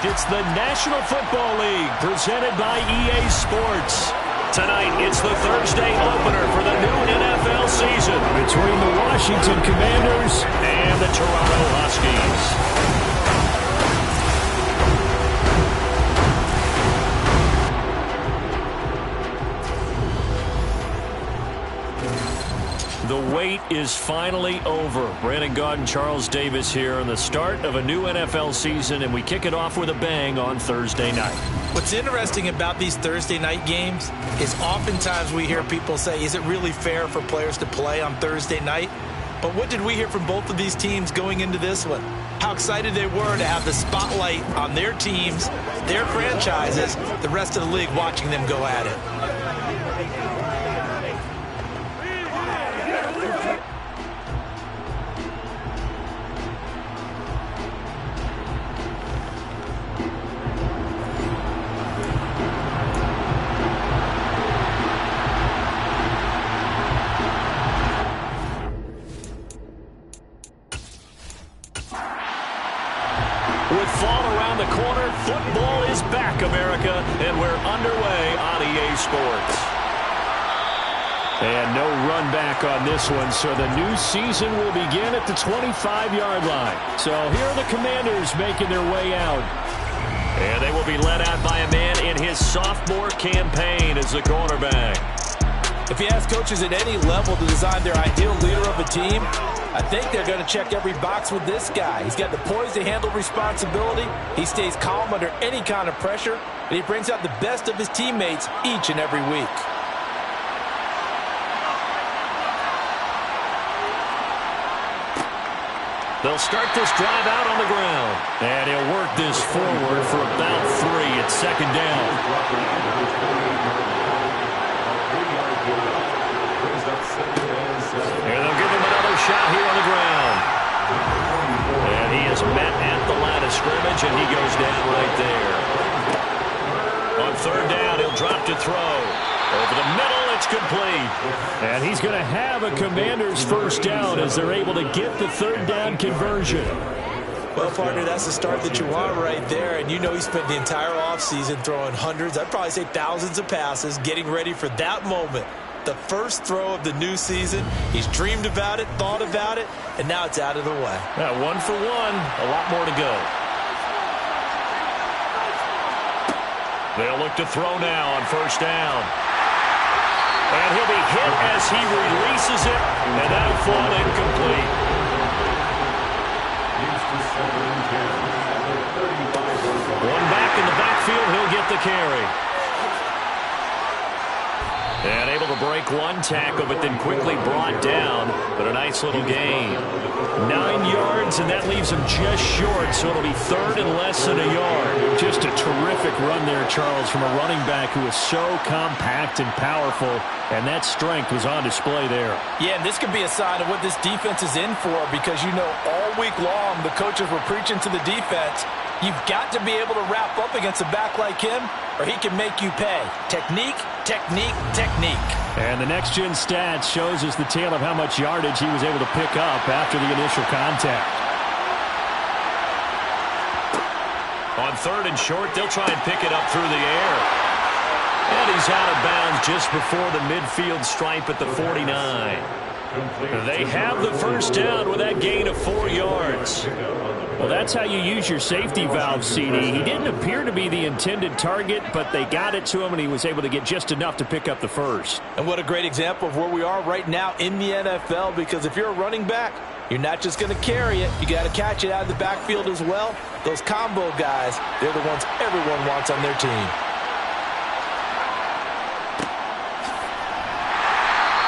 It's the National Football League presented by EA Sports. Tonight, it's the Thursday opener for the new NFL season between the Washington Commanders and the Toronto Huskies. The wait is finally over. Brandon Gaudin and Charles Davis here on the start of a new NFL season, and we kick it off with a bang on Thursday night. What's interesting about these Thursday night games is oftentimes we hear people say, is it really fair for players to play on Thursday night? But what did we hear from both of these teams going into this one? How excited they were to have the spotlight on their teams, their franchises, the rest of the league watching them go at it. With fall around the corner, football is back, America, and we're underway on EA Sports. And no run back on this one, so the new season will begin at the 25-yard line. So here are the Commanders making their way out. And they will be led out by a man in his sophomore campaign as the cornerback. If you ask coaches at any level to design their ideal leader of a team, I think they're going to check every box with this guy. He's got the poise to handle responsibility. He stays calm under any kind of pressure, and he brings out the best of his teammates each and every week. They'll start this drive out on the ground. And he'll work this forward for about 3 at second down. And they'll give him another shot here on the ground. And he is met at the line of scrimmage, and he goes down right there. On third down, he'll drop to throw. Over the middle, it's complete. And he's going to have a Commander's first down as they're able to get the third down conversion. Well, partner, that's the start that you want right there. And you know he spent the entire offseason throwing hundreds, I'd probably say thousands of passes, getting ready for that moment. The first throw of the new season. He's dreamed about it, thought about it, and now it's out of the way. Yeah, 1 for 1, a lot more to go. They'll look to throw now on first down. And he'll be hit as he releases it, and that'll fall incomplete. One back in the backfield, he'll get the carry. And able to break one tackle, but then quickly brought down. But a nice little gain. 9 yards, and that leaves him just short, so it'll be third and less than a yard. Just a terrific run there, Charles, from a running back who is so compact and powerful, and that strength was on display there. Yeah, and this could be a sign of what this defense is in for, because you know all week long the coaches were preaching to the defense, you've got to be able to wrap up against a back like him, or he can make you pay. Technique, technique, technique. And the next-gen stats shows us the tale of how much yardage he was able to pick up after the initial contact. On third and short, they'll try and pick it up through the air. And he's out of bounds just before the midfield stripe at the 49. They have the first down with that gain of 4 yards. Well, that's how you use your safety valve, CD. He didn't appear to be the intended target, but they got it to him, and he was able to get just enough to pick up the first. And what a great example of where we are right now in the NFL, because if you're a running back, you're not just going to carry it. You got to catch it out of the backfield as well. Those combo guys, they're the ones everyone wants on their team.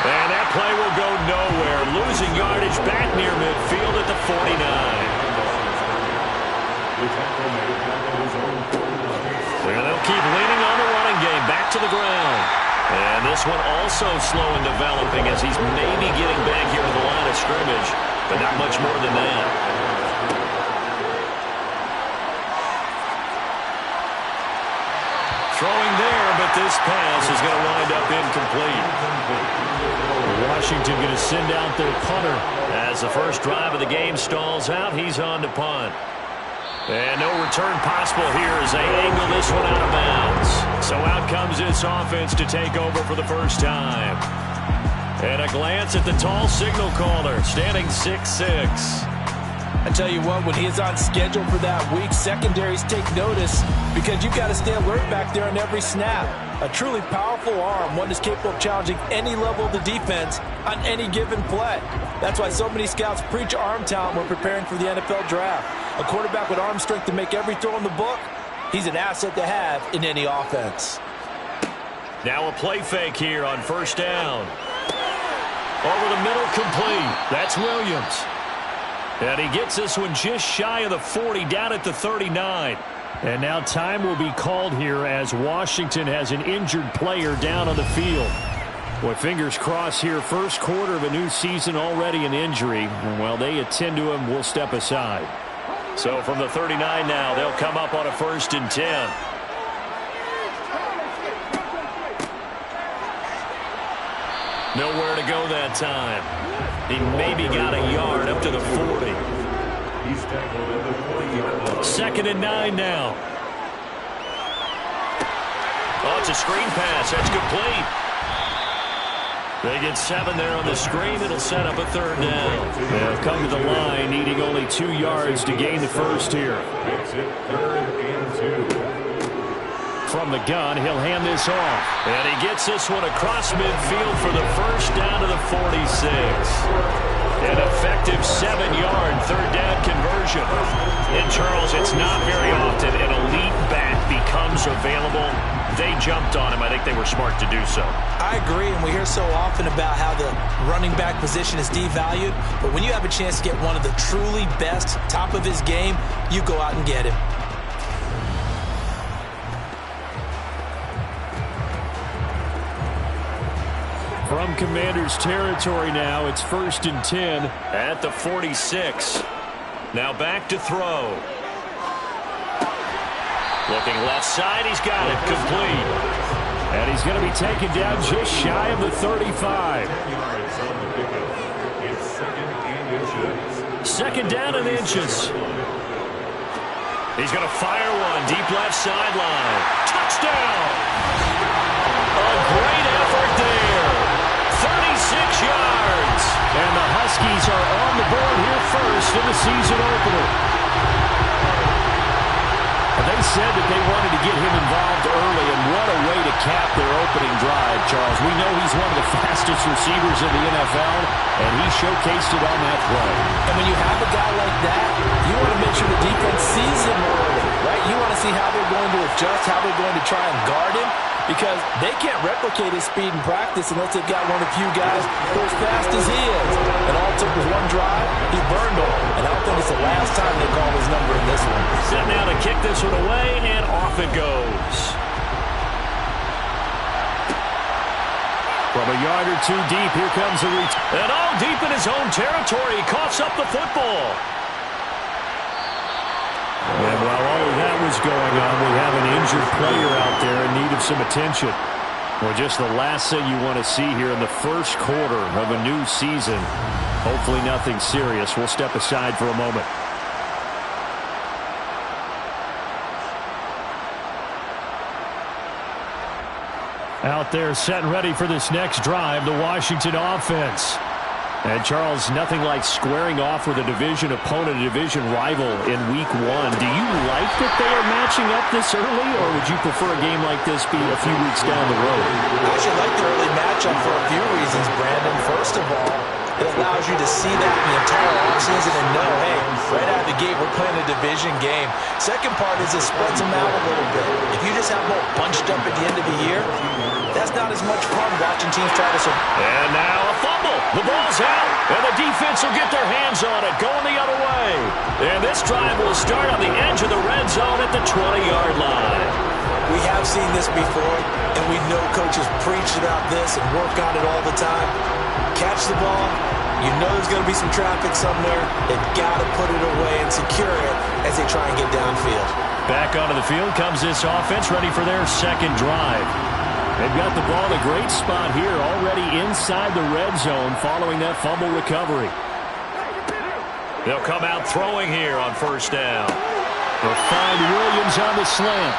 And that play will go nowhere. Losing yardage back near midfield at the 49. Well, they'll keep leaning on the running game. Back to the ground. And this one also slow in developing as he's maybe getting back here to the line of scrimmage, but not much more than that. Throwing there, but this pass is going to wind up incomplete. Washington going to send out their punter as the first drive of the game stalls out. He's on to punt. And no return possible here as they angle this one out of bounds. So out comes this offense to take over for the first time. And a glance at the tall signal caller, standing 6'6". I tell you what, when he is on schedule for that week, secondaries take notice because you've got to stay alert back there on every snap. A truly powerful arm, one that's capable of challenging any level of the defense on any given play. That's why so many scouts preach arm talent when preparing for the NFL draft. A quarterback with arm strength to make every throw in the book, he's an asset to have in any offense. Now a play fake here on first down. Over the middle, complete. That's Williams. And he gets this one just shy of the 40, down at the 39. And now time will be called here as Washington has an injured player down on the field. Boy, fingers crossed here. First quarter of a new season, already an injury. And while they attend to him, we'll step aside. So from the 39 now, they'll come up on a 1st and 10. Nowhere to go that time. He maybe got a yard up to the 40. 2nd and 9 now. Oh, it's a screen pass. That's complete. They get 7 there on the screen. It'll set up a 3rd down. They'll come to the line, needing only 2 yards to gain the first here. From the gun, he'll hand this off. And he gets this one across midfield for the first down to the 46. An effective 7-yard 3rd down conversion. And, Charles, it's not very often an elite back becomes available. They jumped on him. I think they were smart to do so. I agree, and we hear so often about how the running back position is devalued. But when you have a chance to get one of the truly best, top of his game, you go out and get him. From Commander's territory now, it's 1st and 10 at the 46. Now back to throw. Looking left side, he's got it, complete. And he's going to be taken down just shy of the 35. 2nd down and inches. He's going to fire one, deep left sideline. Touchdown! A great effort there. 36 yards. And the Huskies are on the board here first in the season opener. They said that they wanted to get him involved early, and what a way to cap their opening drive, Charles. We know he's one of the fastest receivers in the NFL, and he showcased it on that play. And when you have a guy like that, you want to make sure the defense sees him early, right? You want to see how they're going to adjust, how they're going to try and guard him, because they can't replicate his speed in practice unless they've got one of the few guys who are as fast as he is. And all it took was one drive, he burned them. And I don't think it's the last time they call his number in this one. Set now to kick this one away, and off it goes. From a yard or two deep, here comes the reach. And all deep in his own territory, he coughs up the football. And while all of that was going on, we have an injured player out there in need of some attention. Well, just the last thing you want to see here in the first quarter of a new season. Hopefully nothing serious. We'll step aside for a moment. Out there set and ready for this next drive, the Washington offense. And, Charles, nothing like squaring off with a division opponent, a division rival in week 1. Do you like that they are matching up this early, or would you prefer a game like this be a few weeks down the road? I actually like the early matchup for a few reasons, Brandon. First of all, it allows you to see that the entire offseason and know, hey, right out of the gate, we're playing a division game. Second part is it spreads them out a little bit. If you just have them all bunched up at the end of the year, that's not as much fun watching teams try to survive. And now a fumble. The ball's out, and the defense will get their hands on it, going the other way. And this drive will start on the edge of the red zone at the 20-yard line. We have seen this before, and we know coaches preach about this and work on it all the time. Catch the ball. You know there's going to be some traffic somewhere. They've got to put it away and secure it as they try and get downfield. Back onto the field comes this offense, ready for their second drive. They've got the ball in a great spot here, already inside the red zone following that fumble recovery. They'll come out throwing here on first down. They'll find Williams on the slant.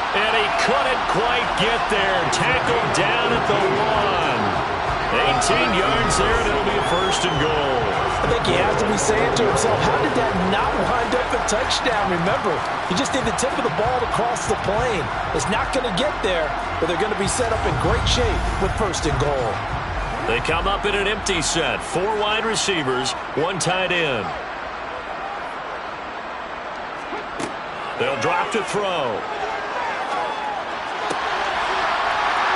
And he couldn't quite get there. Tackled down at the 1. 18 yards there, and it'll be a first and goal. I think he has to be saying to himself, how did that not wind up a touchdown? Remember, you just need the tip of the ball to cross the plane. It's not going to get there, but they're going to be set up in great shape with first and goal. They come up in an empty set. 4 wide receivers, 1 tight end. They'll drop to throw.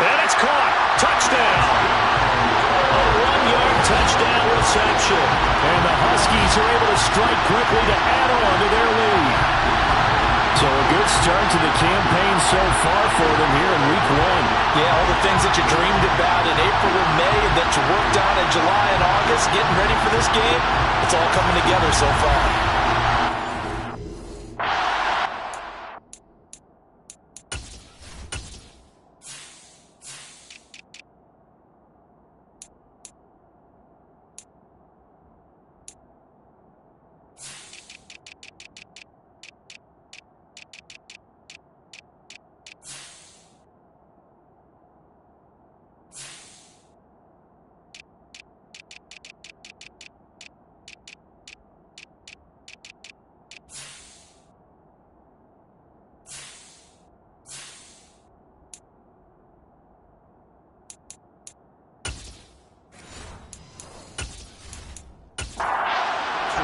And it's caught. Touchdown. A 1-yard touchdown reception. And the Huskies are able to strike quickly to add on to their lead. So a good start to the campaign so far for them here in Week 1. Yeah, all the things that you dreamed about in April and May and that you worked on in July and August, getting ready for this game, it's all coming together so far.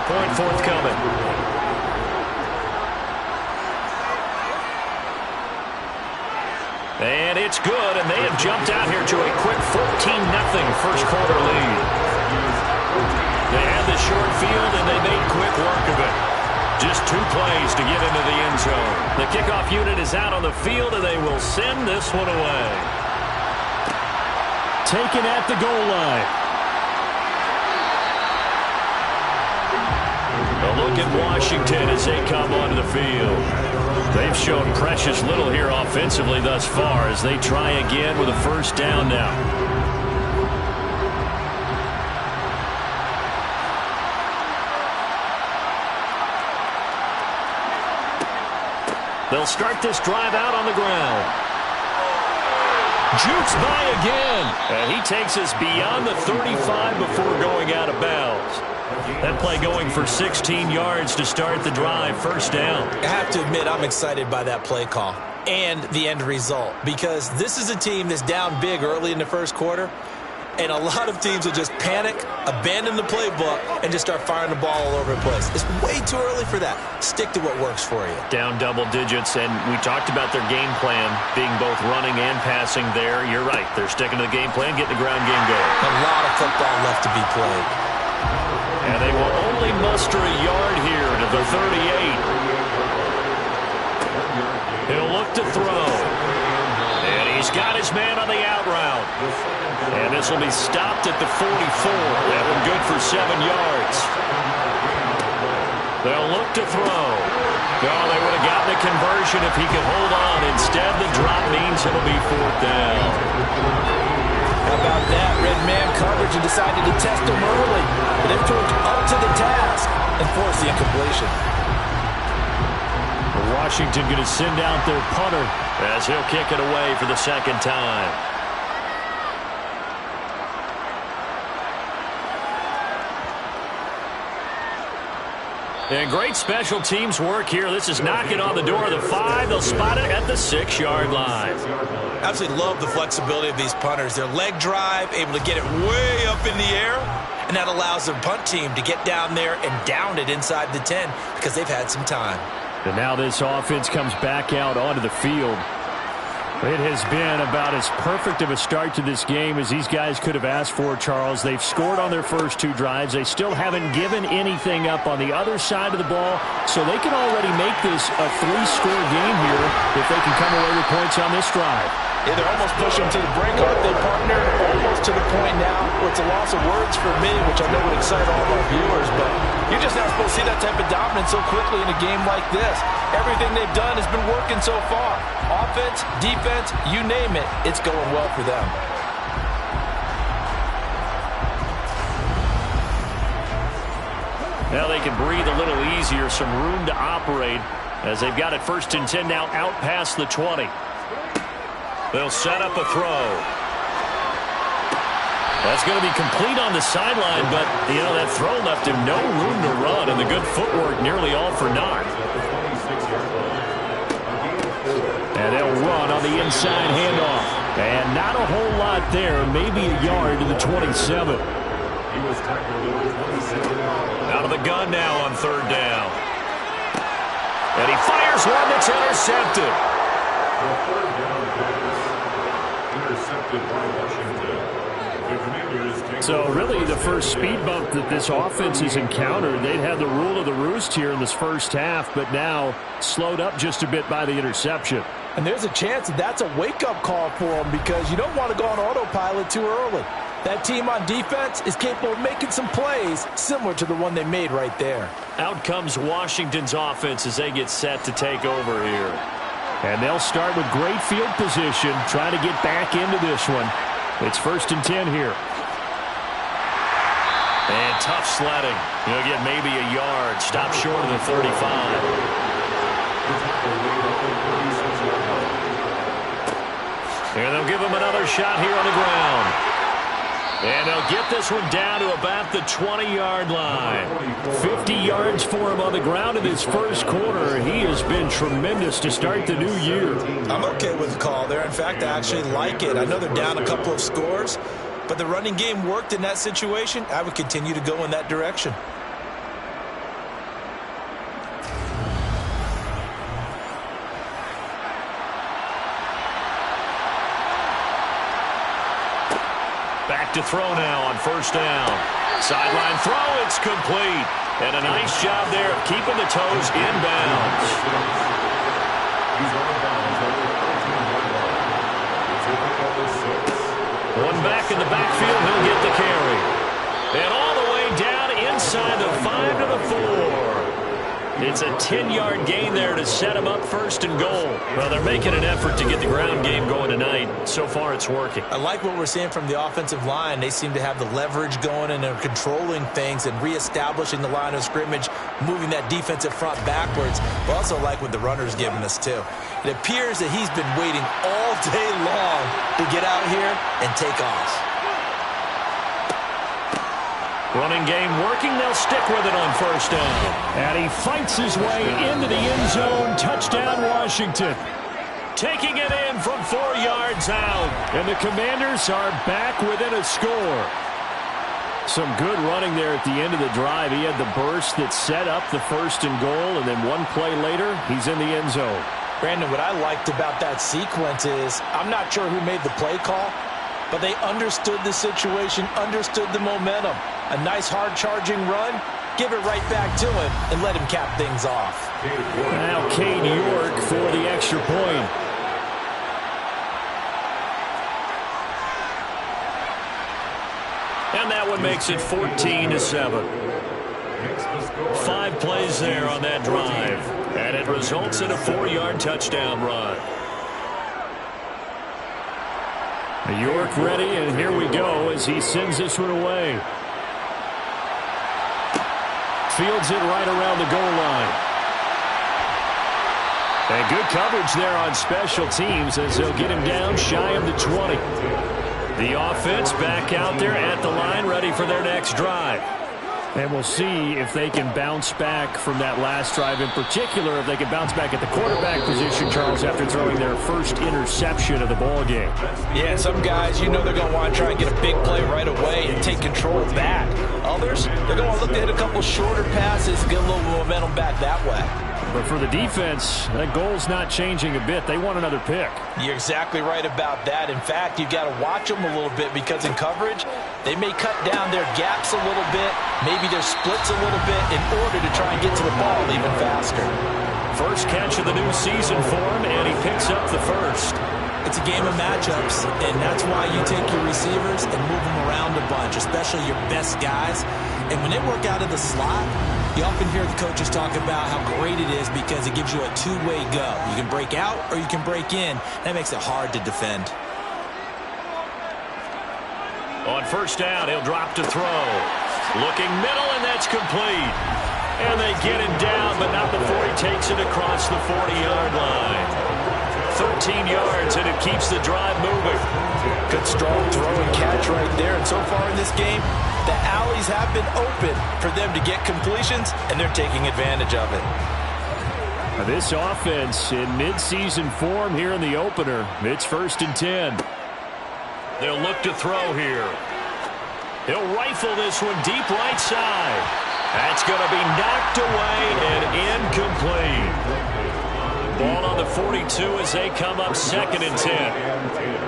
Point forthcoming. And it's good, and they have jumped out here to a quick 14-0 first quarter lead. They had the short field, and they made quick work of it. Just 2 plays to get into the end zone. The kickoff unit is out on the field, and they will send this one away. Taken at the goal line. A look at Washington as they come onto the field. They've shown precious little here offensively thus far as they try again with a first down now. They'll start this drive out on the ground. Jukes by again. And he takes us beyond the 35 before going out of bounds. That play going for 16 yards to start the drive, first down. I have to admit, I'm excited by that play call and the end result because this is a team that's down big early in the first quarter, and a lot of teams will just panic, abandon the playbook, and just start firing the ball all over the place. It's way too early for that. Stick to what works for you. Down double digits, and we talked about their game plan being both running and passing there. You're right. They're sticking to the game plan, getting the ground game going. A lot of football left to be played. And they will only muster a yard here to the 38. He'll look to throw. And he's got his man on the out route. And this will be stopped at the 44. That one good for 7 yards. They'll look to throw. Oh, they would have gotten a conversion if he could hold on. Instead, the drop means it'll be 4th down. How about that? Red man coverage and decided to test him early. But it proved up to the task and forced the incompletion. Washington going to send out their punter as he'll kick it away for the second time. And great special teams work here. This is knocking on the door of the 5. They'll spot it at the 6-yard line. Absolutely love the flexibility of these punters. Their leg drive, able to get it way up in the air, and that allows their punt team to get down there and down it inside the 10 because they've had some time. And now this offense comes back out onto the field. It has been about as perfect of a start to this game as these guys could have asked for, Charles. They've scored on their first 2 drives. They still haven't given anything up on the other side of the ball, so they can already make this a 3-score game here if they can come away with points on this drive. Yeah, they're almost pushing to the brink, aren't they, partner? Almost to the point now where it's a loss of words for me, which I know would excite all of our viewers, but you're just not supposed to see that type of dominance so quickly in a game like this. Everything they've done has been working so far. Offense, defense, you name it, it's going well for them. Now they can breathe a little easier, some room to operate As they've got it 1st and 10 now out past the 20. They'll set up a throw. That's going to be complete on the sideline, but, you know, that throw left him no room to run, and the good footwork nearly all for naught. And they'll run on the inside handoff. And not a whole lot there, maybe a yard to the 27. Out of the gun now on 3rd down. And he fires one that's intercepted. The 3rd down pass intercepted by Washington. The Commanders take so really the first speed bump that this offense has encountered. They'd had the rule of the roost here in this first half, but now slowed up just a bit by the interception. And there's a chance that that's a wake-up call for them because you don't want to go on autopilot too early. That team on defense is capable of making some plays similar to the one they made right there. Out comes Washington's offense as they get set to take over here. And they'll start with great field position, trying to get back into this one. It's 1st and 10 here. And tough sledding. He'll get maybe a yard. Stop short of the 35. And they'll give him another shot here on the ground. And they'll get this one down to about the 20-yard line. 50 yards for him on the ground in his first quarter. He has been tremendous to start the new year. I'm okay with the call there. In fact, I actually like it. I know they're down a couple of scores, but the running game worked in that situation. I would continue to go in that direction. Back to throw now on 1st down. Sideline throw, it's complete. And a nice job there of keeping the toes inbounds. One back in the backfield, he'll get the carry. And all the way down inside the 5 to the 4. It's a 10-yard gain there to set him up 1st and goal. Well, they're making an effort to get the ground game going tonight. So far, it's working. I like what we're seeing from the offensive line. They seem to have the leverage going, and they're controlling things and reestablishing the line of scrimmage, moving that defensive front backwards. But also like what the runner's giving us, too. It appears that he's been waiting all day long to get out here and take off. Running game working. They'll stick with it on 1st down. And he fights his way into the end zone. Touchdown, Washington. Taking it in from 4 yards out. And the Commanders are back within a score. Some good running there at the end of the drive. He had the burst that set up the 1st and goal, and then one play later, he's in the end zone. Brandon, what I liked about that sequence is I'm not sure who made the play call, but they understood the situation, understood the momentum. A nice hard-charging run, give it right back to him, and let him cap things off. Now Cade York for the extra point. And that one makes it 14-7. 5 plays there on that drive. And it results in a 4-yard touchdown run. York ready, and here we go as he sends this one away. Fields it right around the goal line. And good coverage there on special teams as they'll get him down shy of the 20. The offense back out there at the line, ready for their next drive. And we'll see if they can bounce back from that last drive, in particular if they can bounce back at the quarterback position, Charles, after throwing their first interception of the ball game. Yeah, some guys, you know they're going to want to try and get a big play right away and take control back. Others, they're going to look to hit a couple shorter passes, get a little momentum back that way. But for the defense, that goal's not changing a bit. They want another pick. You're exactly right about that. In fact, you've got to watch them a little bit because in coverage, they may cut down their gaps a little bit, maybe their splits a little bit in order to try and get to the ball even faster. First catch of the new season for him, and he picks up the first. It's a game of matchups, and that's why you take your receivers and move them around a bunch, especially your best guys. And when they work out of the slot, you often hear the coaches talk about how great it is because it gives you a two-way go. You can break out or you can break in. That makes it hard to defend. On first down, he'll drop to throw. Looking middle, and that's complete. And they get him down, but not before he takes it across across the 40-yard line. 13 yards, and it keeps the drive moving. Good strong throw and catch right there. And so far in this game, the alleys have been open for them to get completions, and they're taking advantage of it. This offense in midseason form here in the opener. It's 1st and 10. They'll look to throw here. He'll rifle this one deep right side. That's going to be knocked away and incomplete. Ball on the 42 as they come up 2nd and 10.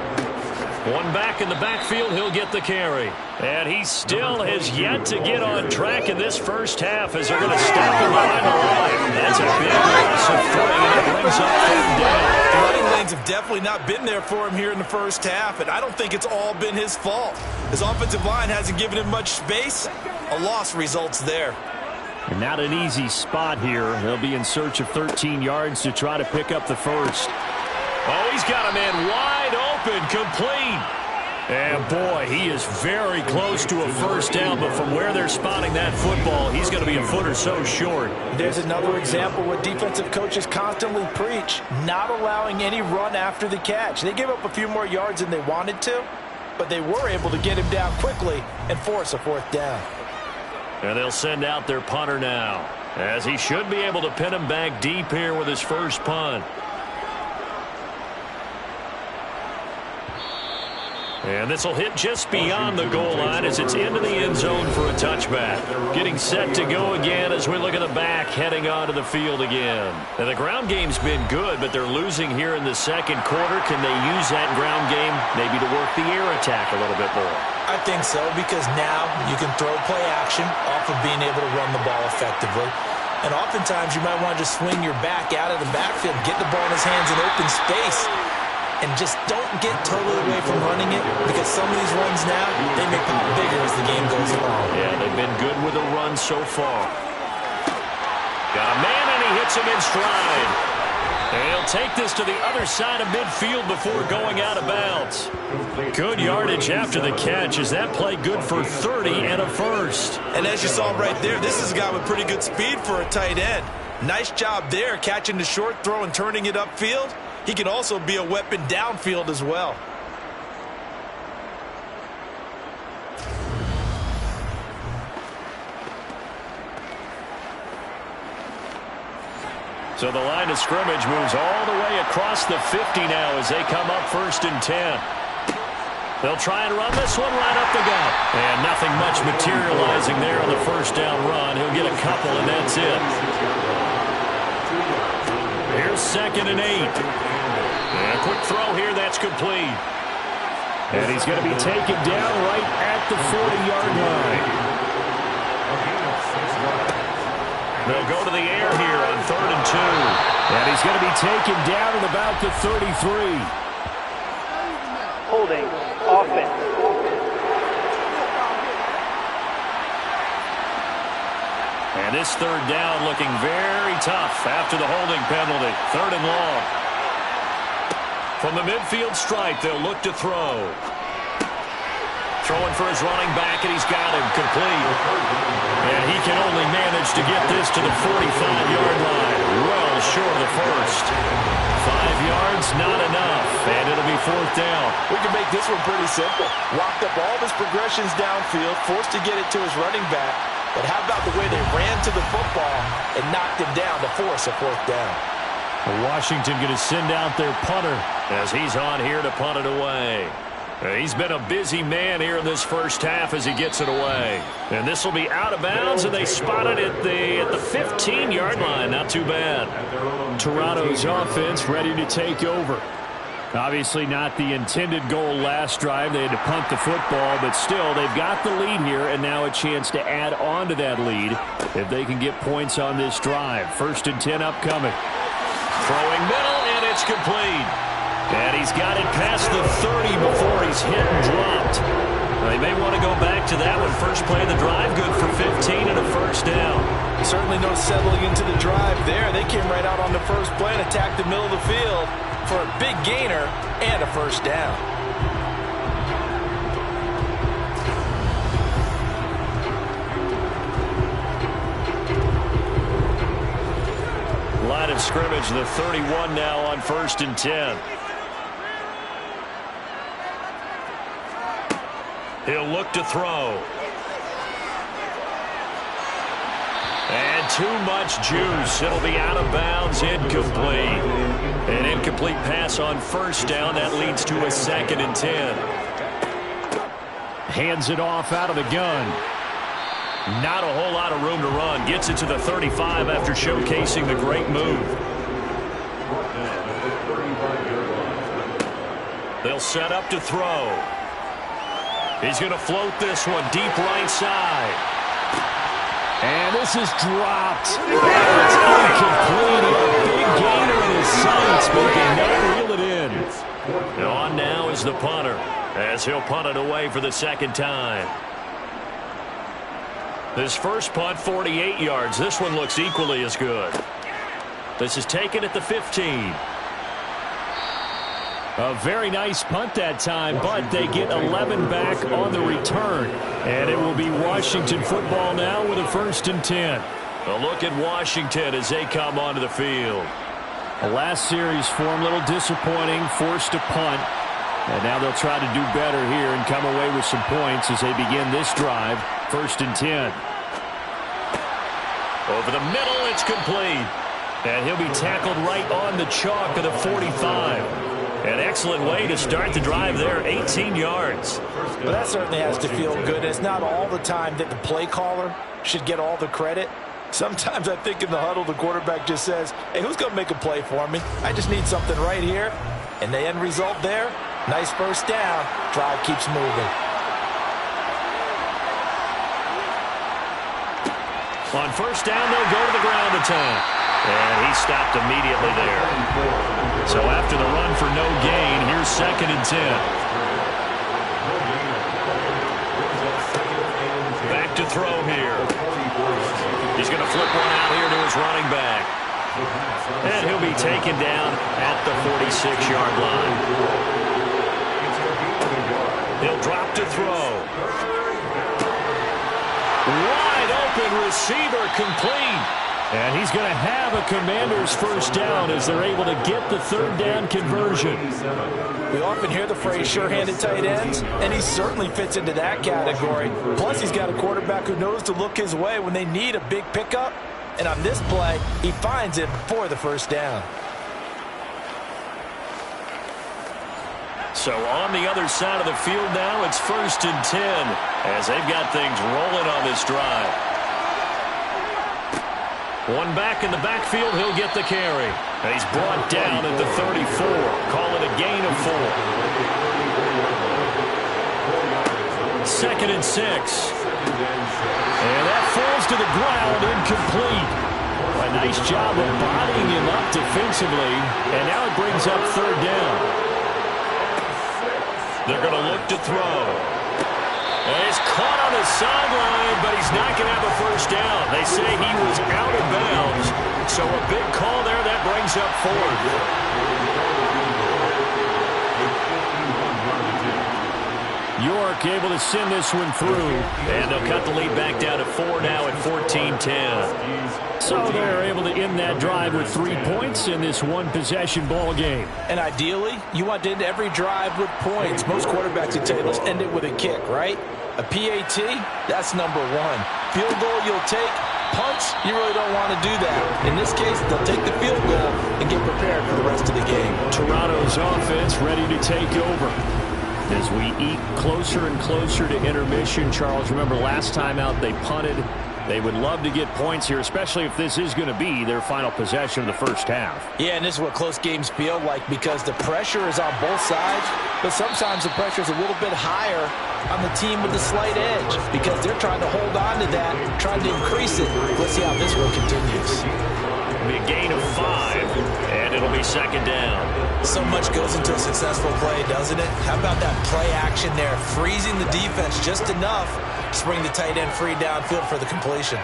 One back in the backfield, he'll get the carry. And he still has yet to get on track in this first half as they're going to stop him behind the line. That's a big loss of 3, and it brings up 3rd down. The running lanes have definitely not been there for him here in the first half, and I don't think it's all been his fault. His offensive line hasn't given him much space. A loss results there. And not an easy spot here. They'll be in search of 13 yards to try to pick up the first. Oh, he's got a man wide open, complete. And boy, he is very close to a first down, but from where they're spotting that football, he's going to be a foot or so short. There's another example what defensive coaches constantly preach, not allowing any run after the catch. They gave up a few more yards than they wanted to, but they were able to get him down quickly and force a 4th down. And they'll send out their punter now, as he should be able to pin him back deep here with his first punt. And this will hit just beyond the goal line as it's into the end zone for a touchback. Getting set to go again as we look at the back heading onto the field again. Now, the ground game's been good, but they're losing here in the 2nd quarter. Can they use that ground game maybe to work the air attack a little bit more? I think so, because now you can throw play action off of being able to run the ball effectively. And oftentimes you might want to just swing your back out of the backfield, get the ball in his hands in open space, and just don't get totally away from running it, because some of these runs now, they may pop bigger as the game goes along. Yeah, they've been good with a run so far. Got a man, and he hits him in stride. And he'll take this to the other side of midfield before going out of bounds. Good yardage after the catch. Is that play good for 30 and a first? And as you saw right there, this is a guy with pretty good speed for a tight end. Nice job there, catching the short throw and turning it upfield. He can also be a weapon downfield as well. So the line of scrimmage moves all the way across the 50 now as they come up 1st and 10. They'll try and run this one right up the gut. And nothing much materializing there on the first down run. He'll get a couple, and that's it. Here's 2nd and 8. And a quick throw here, that's complete. And he's going to be taken down right at the 40-yard line. They'll go to the air here on 3rd and 2. And he's going to be taken down at about the 33. Holding, offense. And this 3rd down looking very tough after the holding penalty. 3rd and long. From the midfield stripe, they'll look to throw. Throwing for his running back, and he's got him complete. And he can only manage to get this to the 45-yard line. Well short of the first. 5 yards, not enough. And it'll be 4th down. We can make this one pretty simple. Walked up all of his progressions downfield, forced to get it to his running back. But how about the way they ran to the football and knocked him down to force a 4th down? Washington going to send out their punter as he's on here to punt it away. He's been a busy man here in this first half as he gets it away. And this will be out of bounds, and they spot it at the 15-yard line. Not too bad. Toronto's offense ready to take over. Obviously not the intended goal last drive. They had to punt the football, but still they've got the lead here, and now a chance to add on to that lead if they can get points on this drive. 1st and 10 upcoming. Throwing middle, and it's complete. And he's got it past the 30 before he's hit and dropped. They may want to go back to that one. First play of the drive, good for 15 and a first down. Certainly no settling into the drive there. They came right out on the first play and attacked the middle of the field for a big gainer and a first down. Line of scrimmage, the 31 now on 1st and 10. He'll look to throw. And too much juice. It'll be out of bounds, incomplete. An incomplete pass on 1st down. That leads to a 2nd and 10. Hands it off out of the gun. Not a whole lot of room to run. Gets it to the 35 after showcasing the great move. They'll set up to throw. He's going to float this one deep right side. And this is dropped. It's incomplete. A big gainer in his sights, but he cannot reel it in. And on now is the punter, as he'll punt it away for the 2nd time. This first punt, 48 yards. This one looks equally as good. This is taken at the 15. A very nice punt that time, but they get 11 back on the return. And it will be Washington football now with a 1st and 10. A look at Washington as they come onto the field. The last series for them, a little disappointing, forced a punt. And now they'll try to do better here and come away with some points as they begin this drive. 1st and 10. Over the middle, it's complete. And he'll be tackled right on the chalk of the 45. An excellent way to start the drive there, 18 yards. Well, that certainly has to feel good. It's not all the time that the play caller should get all the credit. Sometimes I think in the huddle, the quarterback just says, hey, who's going to make a play for me? I just need something right here. And the end result there, nice 1st down. Drive keeps moving. On 1st down, they'll go to the ground attack. And he stopped immediately there. So after the run for no gain, here's 2nd and 10. Back to throw here. He's going to flip one out here to his running back. And he'll be taken down at the 46-yard line. He'll drop to throw. Wide open receiver, complete. And he's going to have a Commander's 1st down as they're able to get the 3rd down conversion. We often hear the phrase sure-handed tight ends, and he certainly fits into that category. Plus, he's got a quarterback who knows to look his way when they need a big pickup. And on this play, he finds it for the 1st down. So on the other side of the field now, it's 1st and 10 as they've got things rolling on this drive. One back in the backfield, he'll get the carry. And he's brought down at the 34. Call it a gain of 4. 2nd and 6. And that falls to the ground, incomplete. A nice job of bodying him up defensively. And now it brings up 3rd down. They're going to look to throw. And he's caught on the sideline, but he's not going to have a 1st down. They say he was out of bounds. So a big call there that brings up 4th. York able to send this one through. And they'll cut the lead back down to 4 now at 14-10. So they're able to end that drive with 3 points in this one-possession ball game. And ideally, you want to end every drive with points. Most quarterbacks would tell you, let's end it with a kick, right? A PAT, that's number 1. Field goal you'll take. Punts, you really don't want to do that. In this case, they'll take the field goal and get prepared for the rest of the game. Toronto's offense ready to take over. As we eat closer and closer to intermission, Charles, remember last time out they punted. They would love to get points here, especially if this is going to be their final possession of the 1st half. Yeah, and this is what close games feel like because the pressure is on both sides, but sometimes the pressure is a little bit higher on the team with the slight edge because they're trying to hold on to that, trying to increase it. Let's see how this one continues. It'll be a gain of 5, and it'll be 2nd down. So much goes into a successful play, doesn't it? How about that play action there, freezing the defense just enough to bring the tight end free downfield for the completion.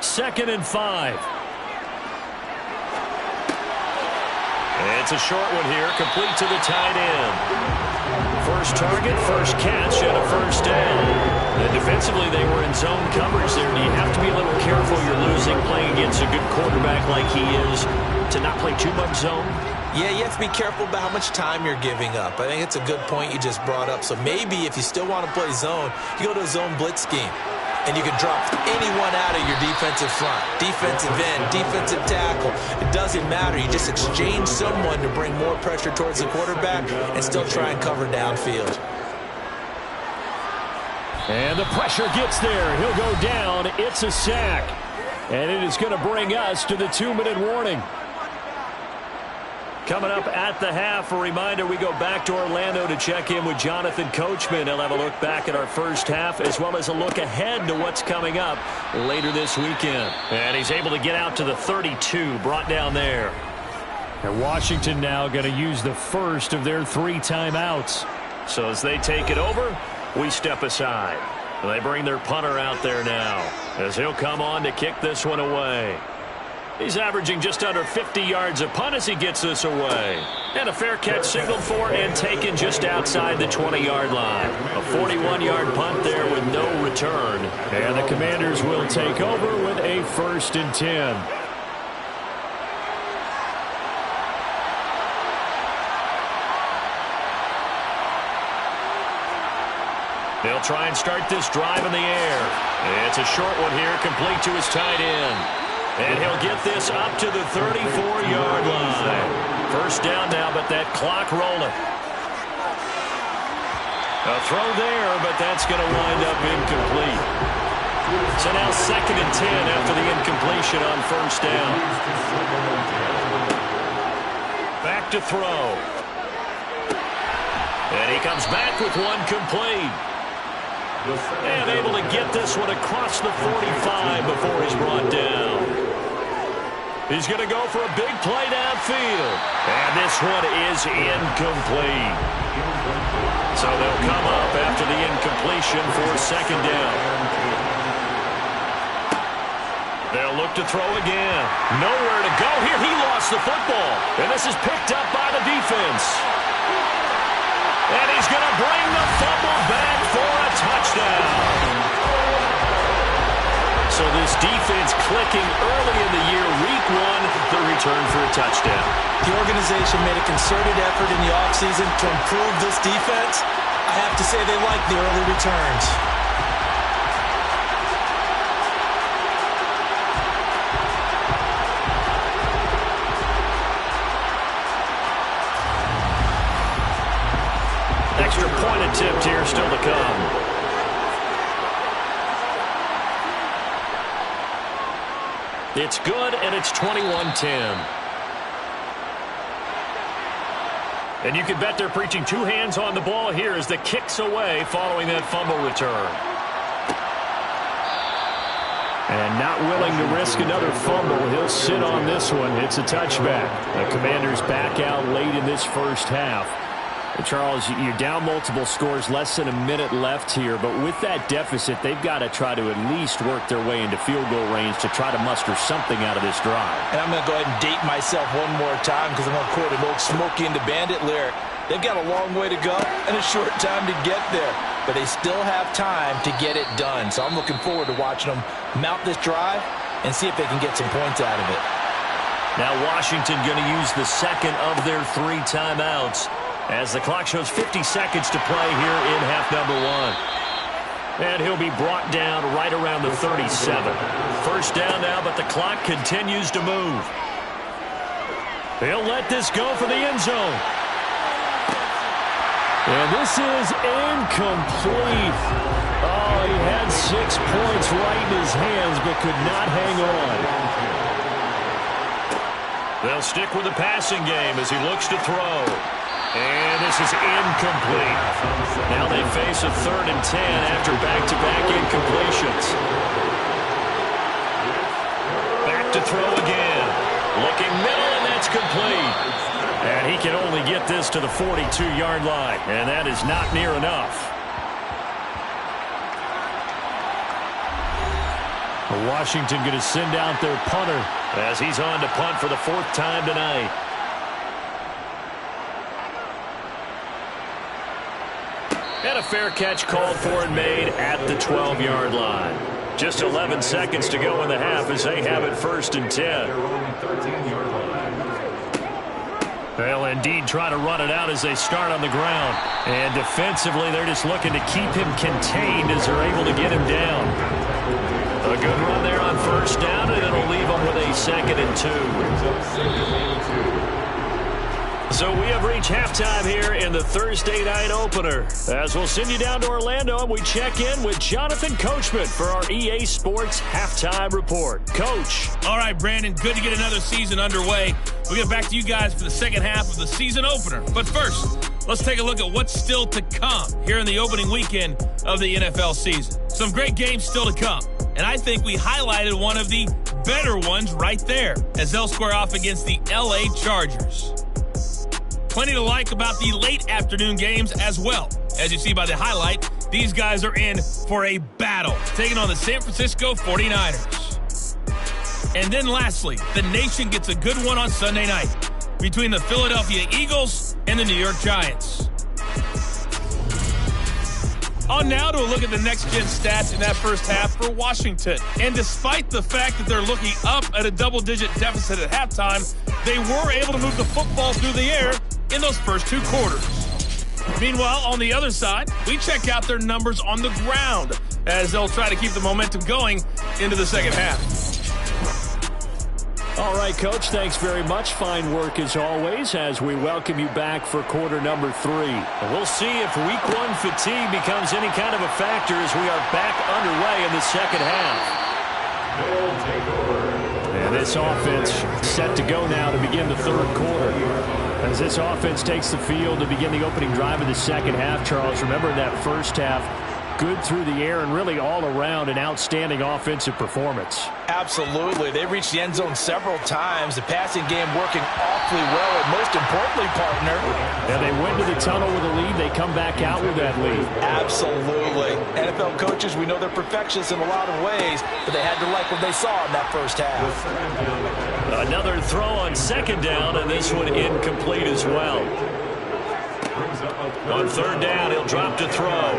2nd and 5. And it's a short one here, complete to the tight end. First target, first catch, and a 1st down. And defensively, they were in zone coverage there. You have to be a little careful. You're losing causing, playing against a good quarterback like he is, to not play too much zone? Yeah, you have to be careful about how much time you're giving up. I think it's a good point you just brought up. So maybe if you still want to play zone, you go to a zone blitz scheme. And you can drop anyone out of your defensive front. Defensive end, defensive tackle. It doesn't matter. You just exchange someone to bring more pressure towards the quarterback and still try and cover downfield. And the pressure gets there. He'll go down. It's a sack. And it is going to bring us to the 2-minute warning. Coming up at the half, a reminder, we go back to Orlando to check in with Jonathan Coachman. He'll have a look back at our first half as well as a look ahead to what's coming up later this weekend. And he's able to get out to the 32, brought down there. And Washington now going to use the first of their 3 timeouts. So as they take it over, we step aside. They bring their punter out there now as he'll come on to kick this one away. He's averaging just under 50 yards a punt as he gets this away. And a fair catch signaled for and taken just outside the 20-yard line. A 41-yard punt there with no return. And the Commanders will take over with a 1st and 10. They'll try and start this drive in the air. It's a short one here, complete to his tight end. And he'll get this up to the 34-yard line. First down now, but that clock rolling. A throw there, but that's going to wind up incomplete. So now 2nd and 10 after the incompletion on first down. Back to throw. And he comes back with one complete. And able to get this one across the 45 before he's brought down. He's going to go for a big play downfield. And this one is incomplete. So they'll come up after the incompletion for 2nd down. They'll look to throw again. Nowhere to go here. He lost the football. And this is picked up by the defense. And he's going to bring the fumble back for a touchdown. So this defense clicking early in the year, week 1, the return for a touchdown. The organization made a concerted effort in the offseason to improve this defense. I have to say they like the early returns. Extra point attempt here still to come. It's good, and it's 21-10. And you can bet they're preaching 2 hands on the ball here as the kick's away following that fumble return. And not willing to risk another fumble, he'll sit on this one. It's a touchback. The Commanders back out late in this first half. And Charles, you're down multiple scores, less than a minute left here. But with that deficit, they've got to try to at least work their way into field goal range to try to muster something out of this drive. And I'm going to go ahead and date myself one more time because I'm going to quote an old Smokey and the Bandit lyric. They've got a long way to go and a short time to get there. But they still have time to get it done. So I'm looking forward to watching them mount this drive and see if they can get some points out of it. Now Washington going to use the 2nd of their 3 timeouts as the clock shows 50 seconds to play here in half number 1. And he'll be brought down right around the 37. First down now, but the clock continues to move. He'll let this go for the end zone. And this is incomplete. Oh, he had 6 points right in his hands, but could not hang on. They'll stick with the passing game as he looks to throw. And this is incomplete. Now they face a 3rd and 10 after back-to-back incompletions. Back to throw again. Looking middle, and that's complete. And he can only get this to the 42-yard line, and that is not near enough. Washington going to send out their punter as he's on to punt for the 4th time tonight. And a fair catch called for and made at the 12-yard line. Just 11 seconds to go in the half as they have it 1st and 10. They'll indeed try to run it out as they start on the ground. And defensively, they're just looking to keep him contained as they're able to get him down. A good run there on 1st down, and it'll leave them with a 2nd and 2. So we have reached halftime here in the Thursday night opener. As we'll send you down to Orlando and we check in with Jonathan Coachman for our EA Sports Halftime Report. Coach. All right, Brandon, good to get another season underway. We'll get back to you guys for the second half of the season opener. But first, let's take a look at what's still to come here in the opening weekend of the NFL season. Some great games still to come. And I think we highlighted one of the better ones right there as they'll square off against the LA Chargers. Plenty to like about the late afternoon games as well. As you see by the highlight, these guys are in for a battle, taking on the San Francisco 49ers. And then lastly, the nation gets a good one on Sunday night between the Philadelphia Eagles and the New York Giants. On now to a look at the next-gen stats in that first half for Washington. And despite the fact that they're looking up at a double-digit deficit at halftime, they were able to move the football through the air in those first 2 quarters. Meanwhile, on the other side, we check out their numbers on the ground as they'll try to keep the momentum going into the second half. All right, Coach, thanks very much. Fine work as always as we welcome you back for quarter number 3. We'll see if week 1 fatigue becomes any kind of a factor as we are back underway in the second half. And this offense set to go now to begin the 3rd quarter. As this offense takes the field to begin the opening drive of the second half, Charles, remember in that first half, good through the air and really all around an outstanding offensive performance. Absolutely. They reached the end zone several times. The passing game working awfully well, and most importantly, partner. And they went to the tunnel with a lead. They come back out with that lead. Absolutely. NFL coaches, we know they're perfectionists in a lot of ways, but they had to like what they saw in that first half. Another throw on 2nd down, and this one incomplete as well. On 3rd down, he'll drop to throw.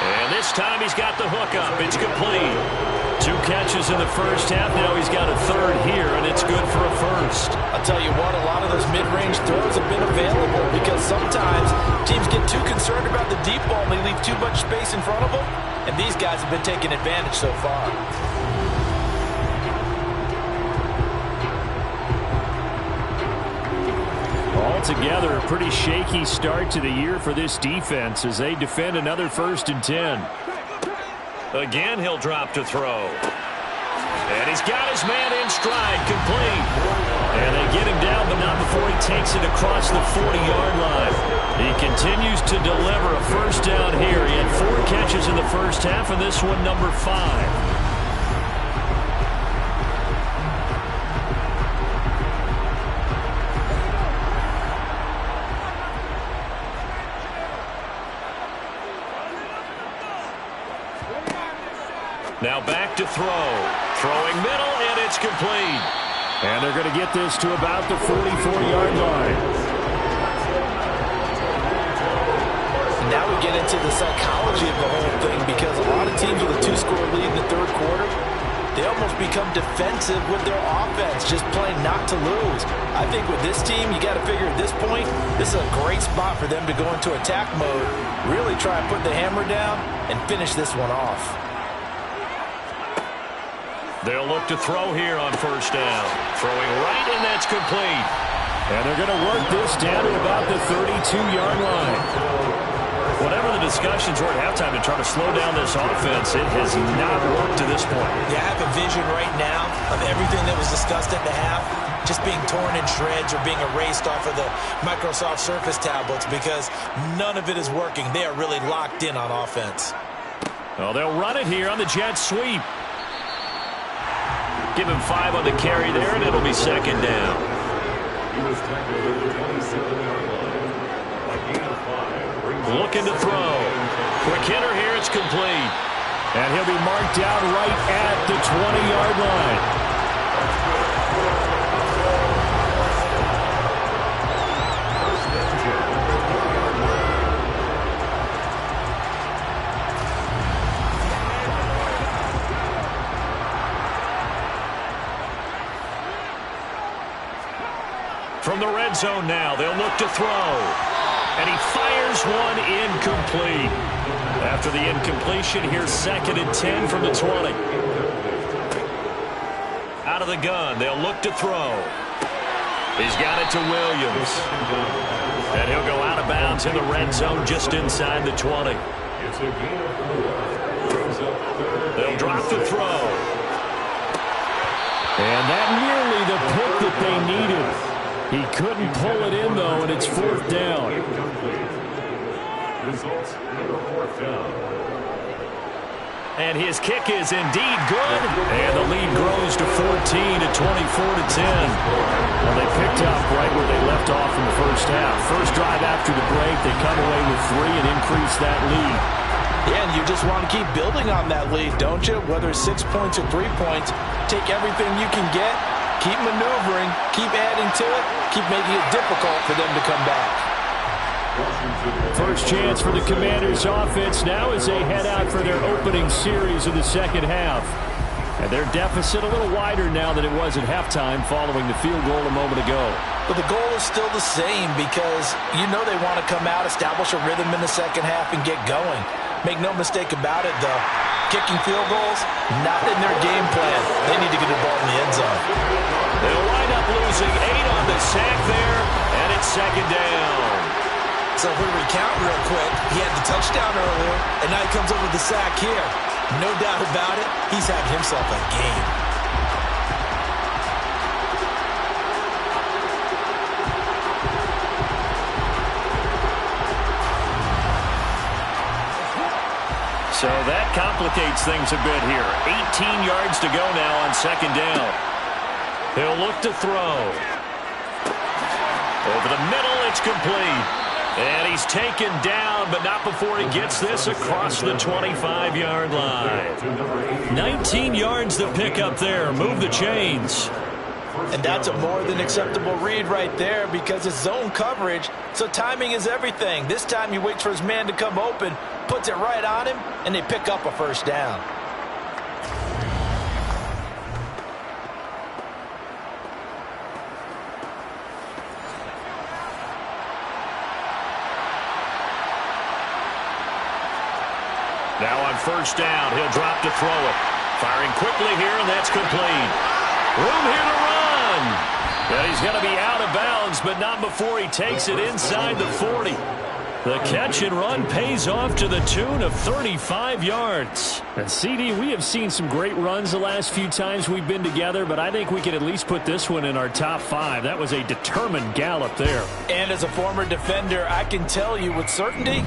And this time he's got the hook up. It's complete. 2 catches in the first half. Now he's got a 3rd here, and it's good for a 1st. I'll tell you what, a lot of those mid-range throws have been available because sometimes teams get too concerned about the deep ball and they leave too much space in front of them, and these guys have been taking advantage so far. Altogether, a pretty shaky start to the year for this defense as they defend another 1st and 10. Again, he'll drop to throw. And he's got his man in stride, complete. And they get him down, but not before he takes it across the 40-yard line. He continues to deliver a 1st down here. He had 4 catches in the first half, and this one number 5. Now back to throw. Throwing middle, and it's complete. And they're going to get this to about the 44-yard line. Now we get into the psychology of the whole thing because a lot of teams with a 2-score lead in the 3rd quarter, they almost become defensive with their offense, just playing not to lose. I think with this team, you got to figure at this point, this is a great spot for them to go into attack mode, really try and put the hammer down and finish this one off. They'll look to throw here on 1st down. Throwing right, and that's complete. And they're going to work this down to about the 32-yard line. Whatever the discussions were at halftime to try to slow down this offense, it has not worked to this point. Yeah, I have a vision right now of everything that was discussed at the half just being torn in shreds or being erased off of the Microsoft Surface tablets because none of it is working. They are really locked in on offense. Well, they'll run it here on the jet sweep. Give him 5 on the carry there, and it'll be 2nd down. Looking to throw. Quick hitter here, it's complete. And he'll be marked down right at the 20-yard line. From the red zone now, they'll look to throw. And he fires one incomplete. After the incompletion, here's 2nd and 10 from the 20. Out of the gun, they'll look to throw. He's got it to Williams. And he'll go out of bounds in the red zone just inside the 20. They'll drop the throw. And that nearly the pick that they needed. He couldn't pull it in, though, and it's 4th down. Results, 4th down. And his kick is indeed good. And the lead grows to 14 at 24-10. Well, they picked up right where they left off in the first half. First drive after the break, they come away with 3 and increase that lead. Yeah, and you just want to keep building on that lead, don't you? Whether it's 6 points or 3 points, take everything you can get, keep maneuvering, keep adding to it, keep making it difficult for them to come back. First chance for the Commanders' offense now as they head out for their opening series of the second half. And their deficit a little wider now than it was at halftime following the field goal a moment ago. But the goal is still the same because you know they want to come out, establish a rhythm in the second half, and get going. Make no mistake about it, though. Kicking field goals, not in their game plan. They need to get the ball in the end zone. They'll wind up losing 8 on the sack there, and it's 2nd down. So if we recount real quick, he had the touchdown earlier, and now he comes up with the sack here. No doubt about it, he's had himself a game. So that complicates things a bit here. 18 yards to go now on 2nd down. He'll look to throw. Over the middle, it's complete. And he's taken down, but not before he gets this across the 25-yard line. 19 yards to pick up there. Move the chains. And that's a more than acceptable read right there because it's zone coverage, so timing is everything. This time he waits for his man to come open, puts it right on him, and they pick up a first down. Now on first down, he'll drop to throw it. Firing quickly here, and that's complete. Room here to run. And he's going to be out of bounds, but not before he takes it inside the 40. The catch and run pays off to the tune of 35 yards. And CD, we have seen some great runs the last few times we've been together, but I think we can at least put this one in our top 5. That was a determined gallop there. And as a former defender, I can tell you with certainty,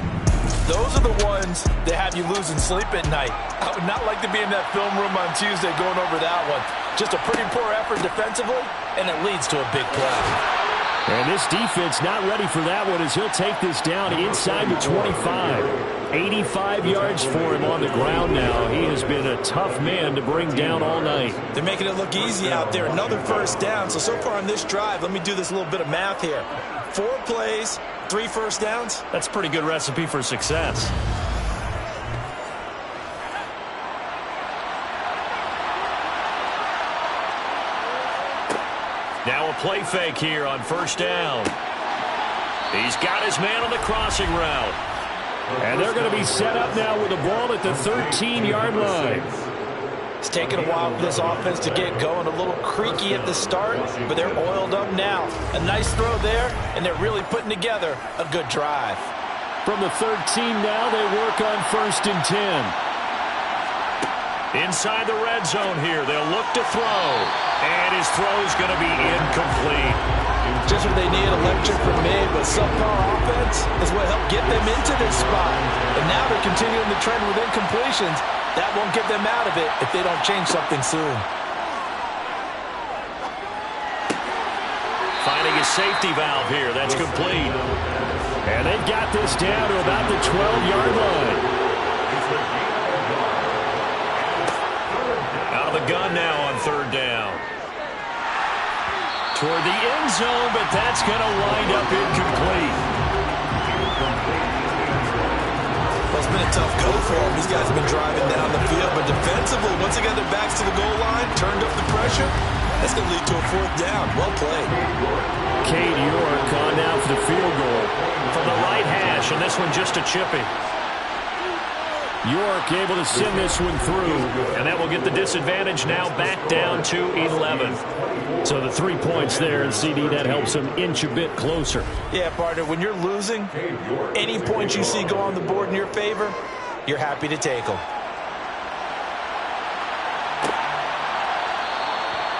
those are the ones that have you losing sleep at night. I would not like to be in that film room on Tuesday going over that one. Just a pretty poor effort defensively, and it leads to a big play. And this defense not ready for that one as he'll take this down inside the 25. 85 yards for him on the ground now. He has been a tough man to bring down all night. They're making it look easy out there. Another first down. So far on this drive, let me do this little bit of math here. 4 plays, 3 first downs. That's a pretty good recipe for success. Now a play fake here on first down. He's got his man on the crossing route. And they're going to be set up now with the ball at the 13-yard line. It's taken a while for this offense to get going. A little creaky at the start, but they're oiled up now. A nice throw there, and they're really putting together a good drive. From the 13 now, they work on 1st and 10. Inside the red zone here, they'll look to throw. And his throw's going to be incomplete. Just what they need, electric from me, but subpar offense is what helped get them into this spot. And now they're continuing the trend with incompletions. That won't get them out of it if they don't change something soon. Finding a safety valve here. That's complete. And they've got this down to about the 12-yard line. Out of the gun now on 3rd down. Toward the end zone, but that's going to wind up incomplete. Well, it's been a tough go for them. These guys have been driving down the field, but defensively, once they got their backs to the goal line, turned up the pressure, That's going to lead to a 4th down. Well played. Cade York on now for the field goal. From the right hash, and this one just a chippy. York able to send this one through. And that will get the disadvantage now back down to 11. So the 3 points there, and CD, that helps them inch a bit closer. Yeah, partner, when you're losing, any points you see go on the board in your favor, you're happy to take them.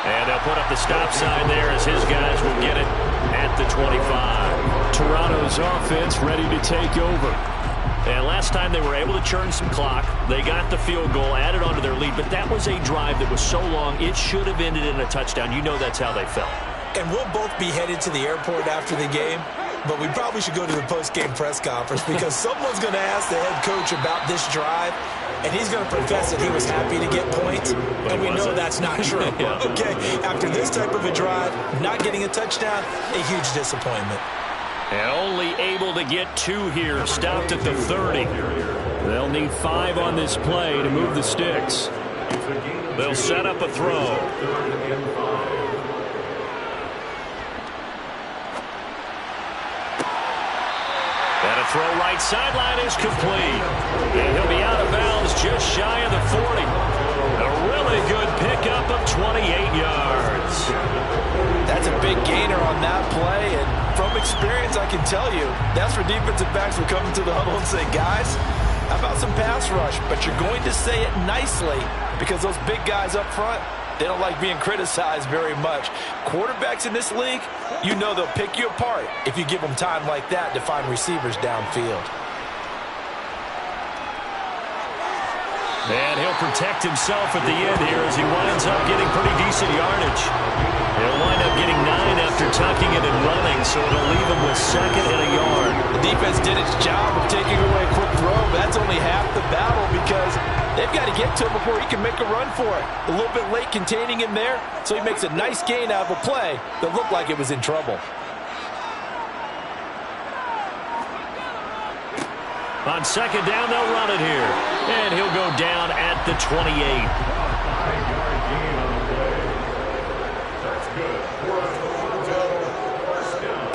And they'll put up the stop sign there as his guys will get it at the 25. Toronto's offense ready to take over. And last time they were able to churn some clock. They got the field goal, added onto their lead, but that was a drive that was so long, it should have ended in a touchdown. You know that's how they felt. And we'll both be headed to the airport after the game, but we probably should go to the post-game press conference because someone's going to ask the head coach about this drive, and he's going to profess that he was happy to get points, and we know that's not true. Yeah. Okay, after this type of a drive, not getting a touchdown, a huge disappointment. And only able to get 2 here, stopped at the 30. They'll need 5 on this play to move the sticks. They'll set up a throw. And a throw right sideline is complete. And he'll be out of bounds just shy of the 40. A really good pickup of 28 yards. That's a big gainer on that play, and from experience, I can tell you, that's where defensive backs will come into the huddle and say, guys, how about some pass rush? But you're going to say it nicely because those big guys up front, they don't like being criticized very much. Quarterbacks in this league, you know they'll pick you apart if you give them time like that to find receivers downfield. And he'll protect himself at the end here as he winds up getting pretty decent yardage. He'll wind up getting 9 after tucking it and running, so it'll leave him with 2nd and a yard. The defense did its job of taking away a quick throw, but that's only half the battle because they've got to get to him before he can make a run for it. A little bit late containing him there, so he makes a nice gain out of a play that looked like it was in trouble. On 2nd down, they'll run it here. And he'll go down at the 28. 5-yard gain on the play. That's good. First down.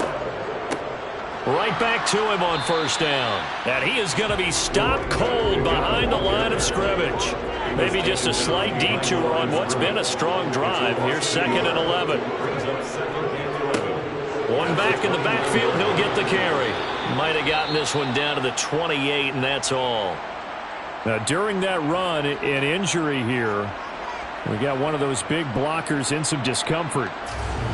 Right back to him on 1st down. And he is going to be stopped cold behind the line of scrimmage. Maybe just a slight detour on what's been a strong drive. Here's 2nd and 11. Brings up 2nd and 11. One back in the backfield, he'll get the carry. Might have gotten this one down to the 28, and that's all. Now, during that run, an injury here. We got one of those big blockers in some discomfort.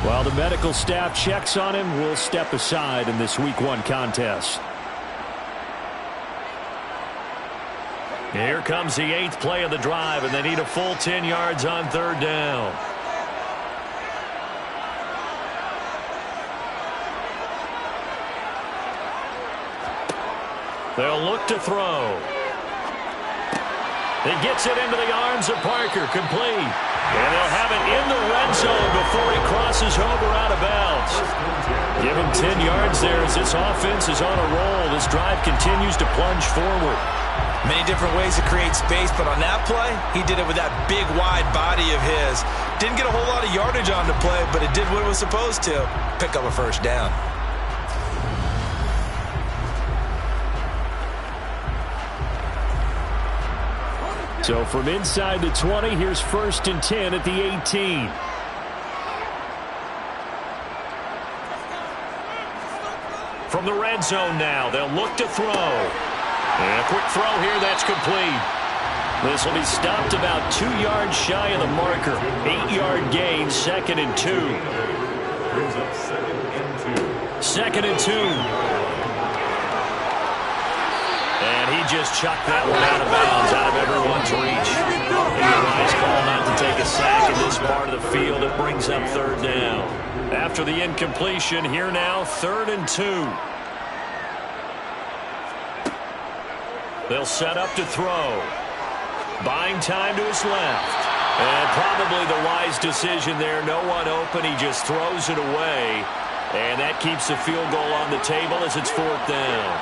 While the medical staff checks on him, we'll step aside in this Week 1 contest. Here comes the 8th play of the drive, and they need a full 10 yards on 3rd down. They'll look to throw. He gets it into the arms of Parker, complete. And they'll have it in the red zone before he crosses over out of bounds. Give him 10 yards there as this offense is on a roll. This drive continues to plunge forward. Many different ways to create space, but on that play, he did it with that big, wide body of his. Didn't get a whole lot of yardage on the play, but it did what it was supposed to. Pick up a 1st down. So from inside the 20, here's 1st and 10 at the 18. From the red zone now, they'll look to throw. And a quick throw here, that's complete. This will be stopped about 2 yards shy of the marker. 8-yard gain, 2nd and 2. Brings up 2nd and 2. 2nd and 2. And he just chucked that one out of bounds, out of everyone's reach. And the nice call not to take a sack in this part of the field. It brings up 3rd down. After the incompletion, here now, 3rd and 2. They'll set up to throw. Buying time to his left. And probably the wise decision there. No one open. He just throws it away. And that keeps the field goal on the table as it's 4th down.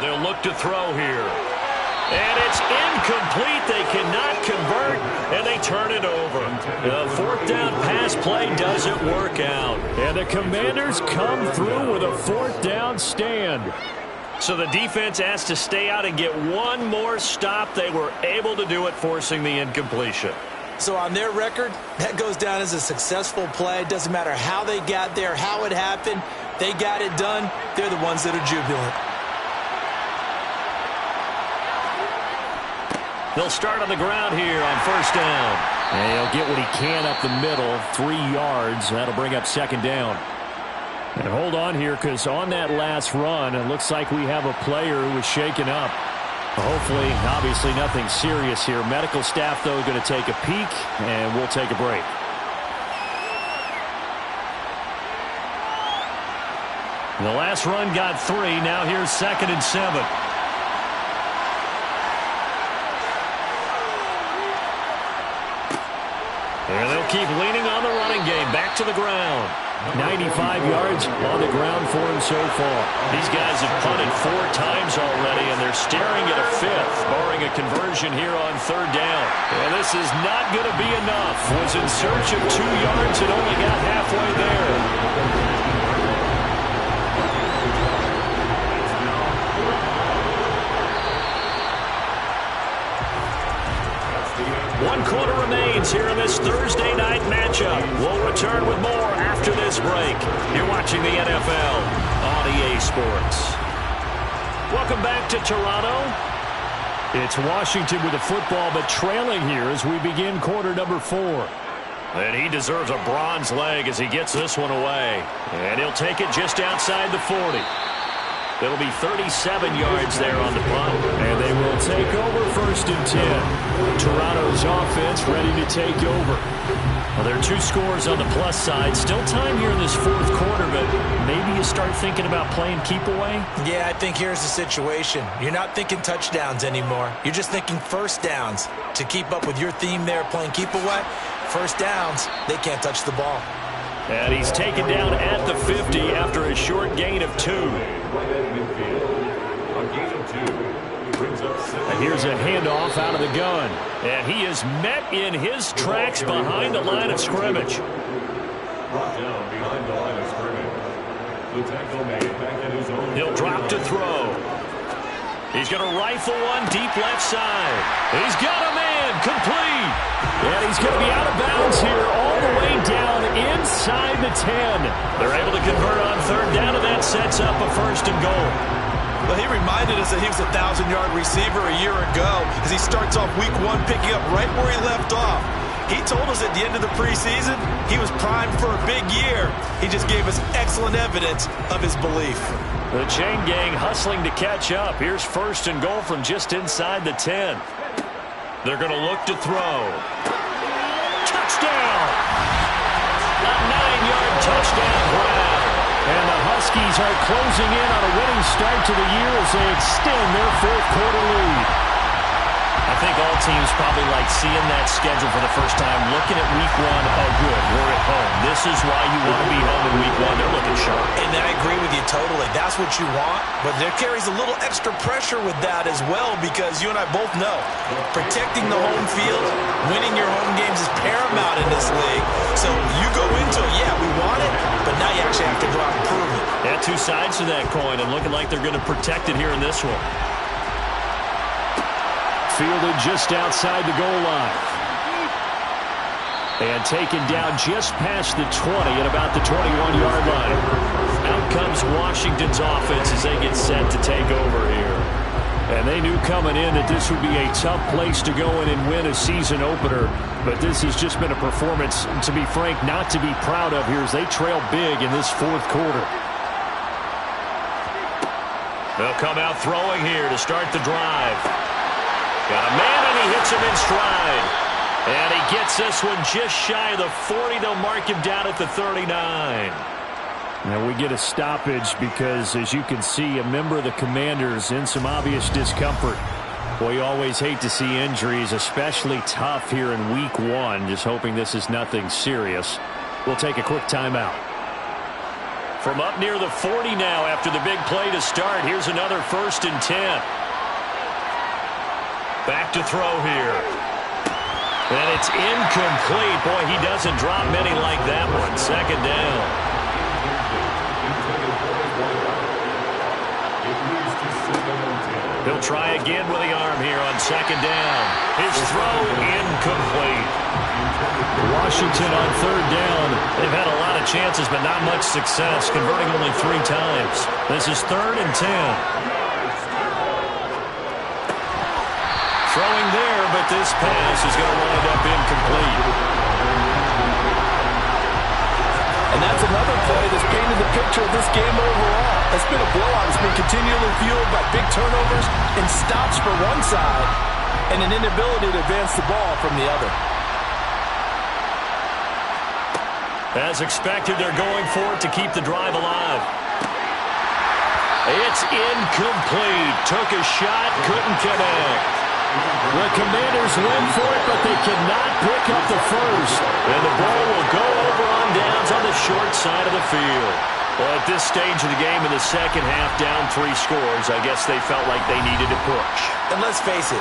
They'll look to throw here. And it's incomplete. They cannot convert, and they turn it over. The fourth down pass play doesn't work out. And the Commanders come through with a fourth down stand. So the defense has to stay out and get one more stop. They were able to do it, forcing the incompletion. So on their record, that goes down as a successful play. It doesn't matter how they got there, how it happened. They got it done. They're the ones that are jubilant. They'll start on the ground here on first down. And he'll get what he can up the middle, 3 yards. That'll bring up second down. And hold on here, because on that last run, it looks like we have a player who was shaken up. Hopefully, obviously nothing serious here. Medical staff, though, going to take a peek, and we'll take a break. The last run got 3. Now here's 2nd and 7. And they'll keep leaning on the running game. Back to the ground. 95 yards on the ground for him so far. These guys have punted 4 times already, and they're staring at a 5th, barring a conversion here on third down. And this is not going to be enough. Was in search of 2 yards and only got halfway there. 1 quarter remains here in this Thursday night matchup. We'll return with more after this break. You're watching the NFL on EA Sports. Welcome back to Toronto. It's Washington with the football, but trailing here as we begin quarter number 4. And he deserves a bronze leg as he gets this one away. And he'll take it just outside the 40. It'll be 37 yards there on the punt. And they will take over 1st and 10. Toronto's offense ready to take over. Well, there are 2 scores on the plus side. Still time here in this 4th quarter, but maybe you start thinking about playing keep away? Yeah, I think here's the situation. You're not thinking touchdowns anymore. You're just thinking first downs. To keep up with your theme there, playing keep away, first downs, they can't touch the ball. And he's taken down at the 50 after a short gain of 2. And here's a handoff out of the gun. And he is met in his tracks behind the line of scrimmage. He'll drop to throw. He's going to rifle one deep left side. He's got a man complete. And he's going to be out of bounds here all the way down inside the 10. They're able to convert on third down, and that sets up a 1st and goal. Well, he reminded us that he was a 1,000-yard receiver a year ago as he starts off week 1 picking up right where he left off. He told us at the end of the preseason he was primed for a big year. He just gave us excellent evidence of his belief. The chain gang hustling to catch up. Here's 1st and goal from just inside the 10. They're going to look to throw. Touchdown! A 9-yard touchdown grab. And the Huskies are closing in on a winning start to the year as they extend their 4th quarter lead. I think all teams probably like seeing that schedule for the first time, looking at week 1, oh good, we're at home. This is why you want to be home in week 1. They're looking sharp. And I agree with you totally. That's what you want, but there carries a little extra pressure with that as well because you and I both know protecting the home field, winning your home games is paramount in this league. So you go into it, yeah, we want it, but now you actually have to go out and prove it. Yeah, 2 sides to that coin and looking like they're going to protect it here in this one. Fielded just outside the goal line. And taken down just past the 20 at about the 21-yard line. Out comes Washington's offense as they get set to take over here. And they knew coming in that this would be a tough place to go in and win a season opener. But this has just been a performance, to be frank, not to be proud of here as they trail big in this 4th quarter. They'll come out throwing here to start the drive. Got a man, and he hits him in stride. And he gets this one just shy of the 40. They'll mark him down at the 39. Now we get a stoppage because, as you can see, a member of the Commanders in some obvious discomfort. Boy, you always hate to see injuries, especially tough here in week 1. Just hoping this is nothing serious. We'll take a quick timeout. From up near the 40 now after the big play to start. Here's another 1st and 10. Back to throw here. And he it's incomplete. Boy, he doesn't drop many like that one. Second down. He'll try again with the arm here on second down. His throw incomplete. Washington on third down. They've had a lot of chances, but not much success, converting only 3 times. This is 3rd and 10. Throwing there, but this pass is going to wind up incomplete. And that's another play that's painted the picture of this game overall. It's been a blowout. It's been continually fueled by big turnovers and stops for one side and an inability to advance the ball from the other. As expected, they're going for it to keep the drive alive. It's incomplete. Took a shot, couldn't connect. The Commanders win for it, but they cannot pick up the first. And the ball will go over on downs on the short side of the field. Well, at this stage of the game in the second half, down 3 scores, I guess they felt like they needed to push. And let's face it,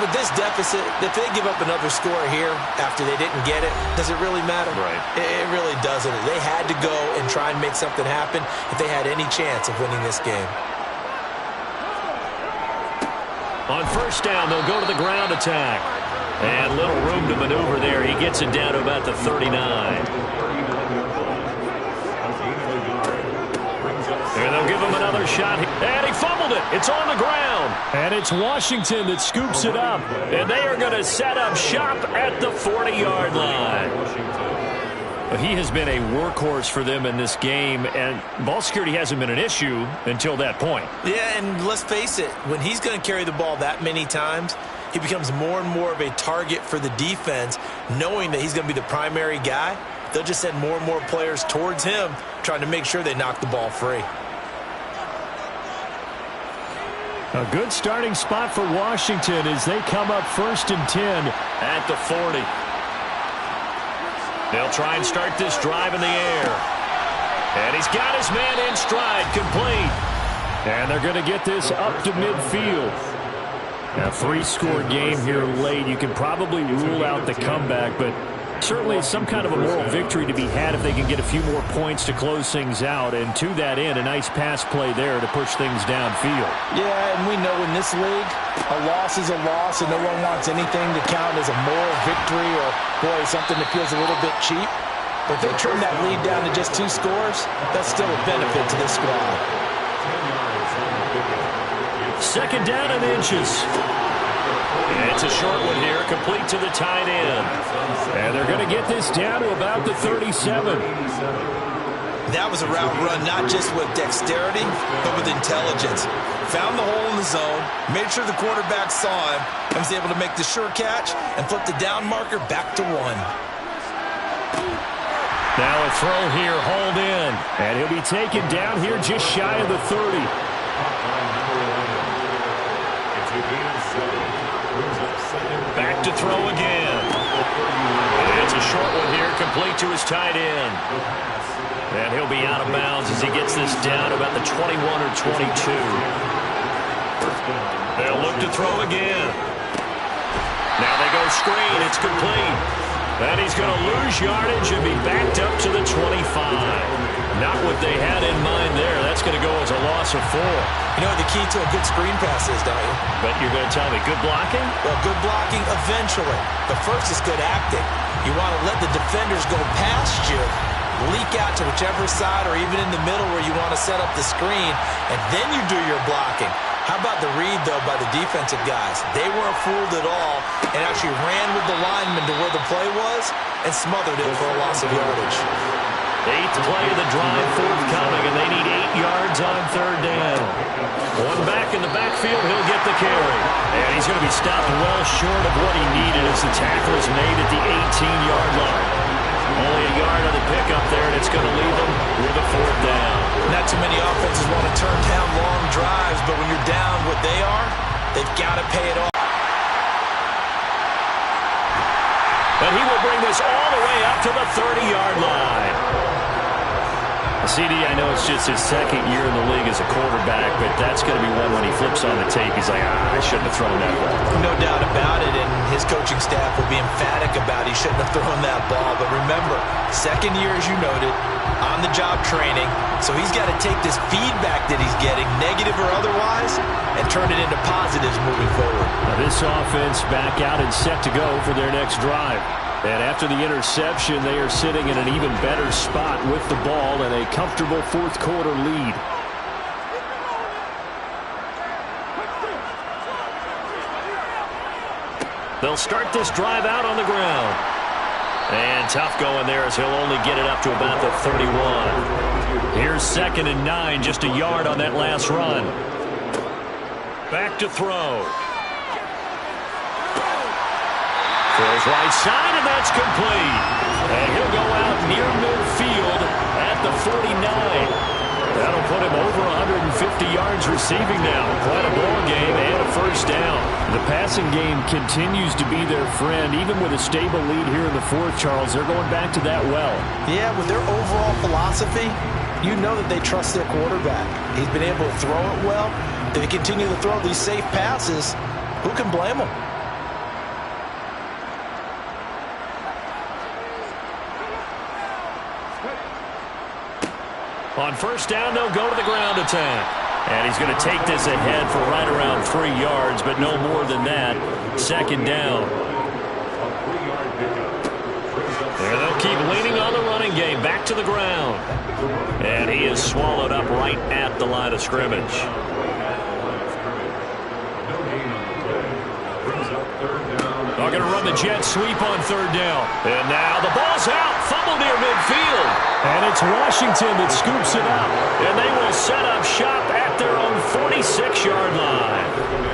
with this deficit, if they give up another score here after they didn't get it, does it really matter? Right. It really doesn't. They had to go and try and make something happen if they had any chance of winning this game. On first down, they'll go to the ground attack. And little room to maneuver there. He gets it down to about the 39. And they'll give him another shot. And he fumbled it. It's on the ground. And it's Washington that scoops it up. And they are going to set up shop at the 40-yard line. He has been a workhorse for them in this game, and ball security hasn't been an issue until that point. Yeah, and let's face it, when he's going to carry the ball that many times, he becomes more and more of a target for the defense, knowing that he's going to be the primary guy. They'll just send more and more players towards him, trying to make sure they knock the ball free. A good starting spot for Washington as they come up 1st and 10 at the 40. They'll try and start this drive in the air. And he's got his man in stride, complete. And they're going to get this up to midfield. A 3-score game here late. You can probably rule out the comeback, but certainly some kind of a moral victory to be had if they can get a few more points to close things out. And to that end, a nice pass play there to push things downfield. Yeah, and we know in this league, a loss is a loss, and no one wants anything to count as a moral victory or, boy, something that feels a little bit cheap. But if they trim that lead down to just 2 scores, that's still a benefit to this squad. Second down and inches. It's a short one here, complete to the tight end. And they're going to get this down to about the 37. That was a route run not just with dexterity, but with intelligence. Found the hole in the zone, made sure the quarterback saw him, and was able to make the sure catch and flip the down marker back to 1. Now a throw here, hauled in. And he'll be taken down here just shy of the 30. Back to throw again. It's a short one here, complete to his tight end. And he'll be out of bounds as he gets this down about the 21 or 22. They'll look to throw again. Now they go screen. It's complete. And he's going to lose yardage and be backed up to the 25. Not what they had in mind there. That's going to go as a loss of 4. You know what the key to a good screen pass is, don't you? But you're going to tell me good blocking? Well, good blocking eventually. But first is good acting. You want to let the defenders go past you, leak out to whichever side or even in the middle where you want to set up the screen, and then you do your blocking. How about the read, though, by the defensive guys? They weren't fooled at all and actually ran with the lineman to where the play was and smothered it for a loss of yardage. 8th play of the drive forthcoming, and they need 8 yards on third down. One back in the backfield, he'll get the carry. And he's going to be stopped well short of what he needed as the tackle is made at the 18-yard line. Only a yard on the pickup there, and it's going to leave them with a 4th down. Not too many offenses want to turn down long drives, but when you're down what they are, they've got to pay it off. And he will bring this all the way up to the 30-yard line. CD, I know it's just his second year in the league as a quarterback, but that's going to be one when he flips on the tape. He's like, I shouldn't have thrown that ball. No doubt about it, and his coaching staff will be emphatic about he shouldn't have thrown that ball. But remember, second year, as you noted, on-the-job training, so he's got to take this feedback that he's getting, negative or otherwise, and turn it into positives moving forward. Now this offense back out and set to go for their next drive. And after the interception, they are sitting in an even better spot with the ball and a comfortable fourth quarter lead. They'll start this drive out on the ground. And tough going there as he'll only get it up to about the 31. Here's 2nd and 9, just a yard on that last run. Back to throw. Throws right side, and that's complete. And he'll go out near midfield at the 49. That'll put him over 150 yards receiving now. Quite a ball game and a first down. The passing game continues to be their friend. Even with a stable lead here in the fourth, Charles, they're going back to that well. Yeah, with their overall philosophy, you know that they trust their quarterback. He's been able to throw it well. They continue to throw these safe passes. Who can blame them? On first down, they'll go to the ground attack. And he's going to take this ahead for right around 3 yards, but no more than that. 2nd down. And they'll keep leaning on the running game. Back to the ground. And he is swallowed up right at the line of scrimmage. They're going to run the jet sweep on 3rd down. And now the ball's out. Fumble near midfield. And it's Washington that scoops it up. And they will set up shop at their own 46-yard line.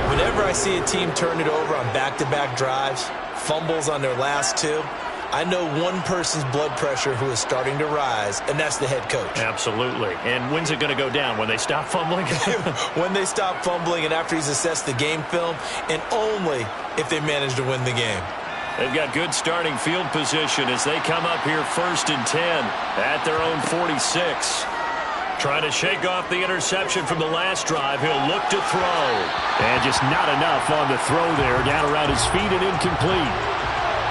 Whenever I see a team turn it over on back-to-back drives, fumbles on their last 2, I know one person's blood pressure who is starting to rise, and that's the head coach. Absolutely. And when's it going to go down? When they stop fumbling? When they stop fumbling and after he's assessed the game film, and only if they manage to win the game. They've got good starting field position as they come up here 1st and 10 at their own 46. Trying to shake off the interception from the last drive. He'll look to throw. And just not enough on the throw there. Down around his feet and incomplete.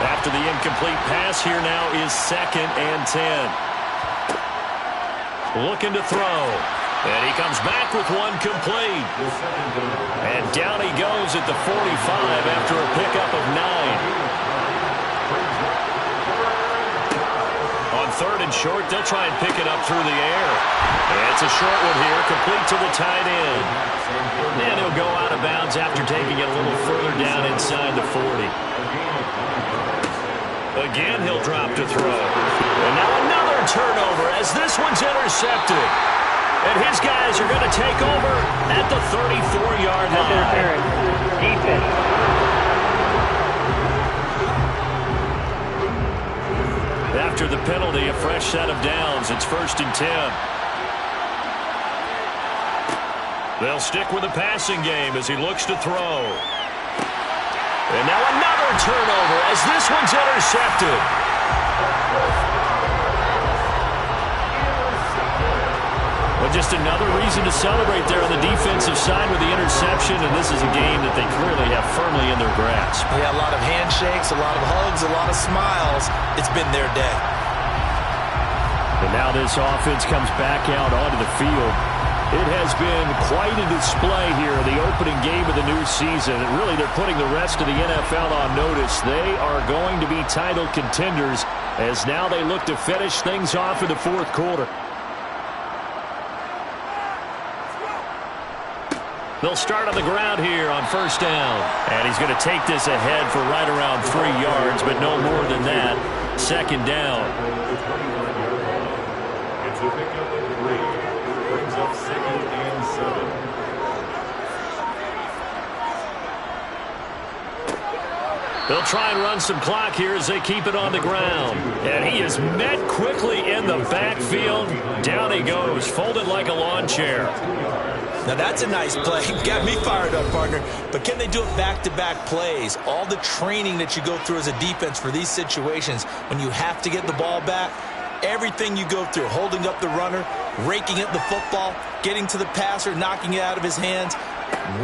After the incomplete pass, here now is 2nd and 10. Looking to throw. And he comes back with one complete. And down he goes at the 45 after a pickup of 9. On 3rd and short, they'll try and pick it up through the air. And it's a short one here, complete to the tight end. And he'll go out of bounds after taking it a little further down inside the 40. Again, he'll drop to throw. And now another turnover as this one's intercepted. And his guys are going to take over at the 34-yard line. Defense. After the penalty, a fresh set of downs. It's 1st and 10. They'll stick with the passing game as he looks to throw. And now another turnover as this one's intercepted. Well, just another reason to celebrate there on the defensive side with the interception, and this is a game that they clearly have firmly in their grasp. Yeah, a lot of handshakes, a lot of hugs, a lot of smiles. It's been their day. And now this offense comes back out onto the field. It has been quite a display here in the opening game of the new season. And really, they're putting the rest of the NFL on notice. They are going to be title contenders as now they look to finish things off in the fourth quarter. They'll start on the ground here on 1st down. And he's going to take this ahead for right around 3 yards, but no more than that. 2nd down. It's a pickup of 3. Brings up 2nd and 7. They'll try and run some clock here as they keep it on the ground. And he is met quickly in the backfield. Down he goes, folded like a lawn chair. Now, that's a nice play. Got me fired up, partner. But can they do it back-to-back plays? All the training that you go through as a defense for these situations, when you have to get the ball back, everything you go through, holding up the runner, raking at the football, getting to the passer, knocking it out of his hands.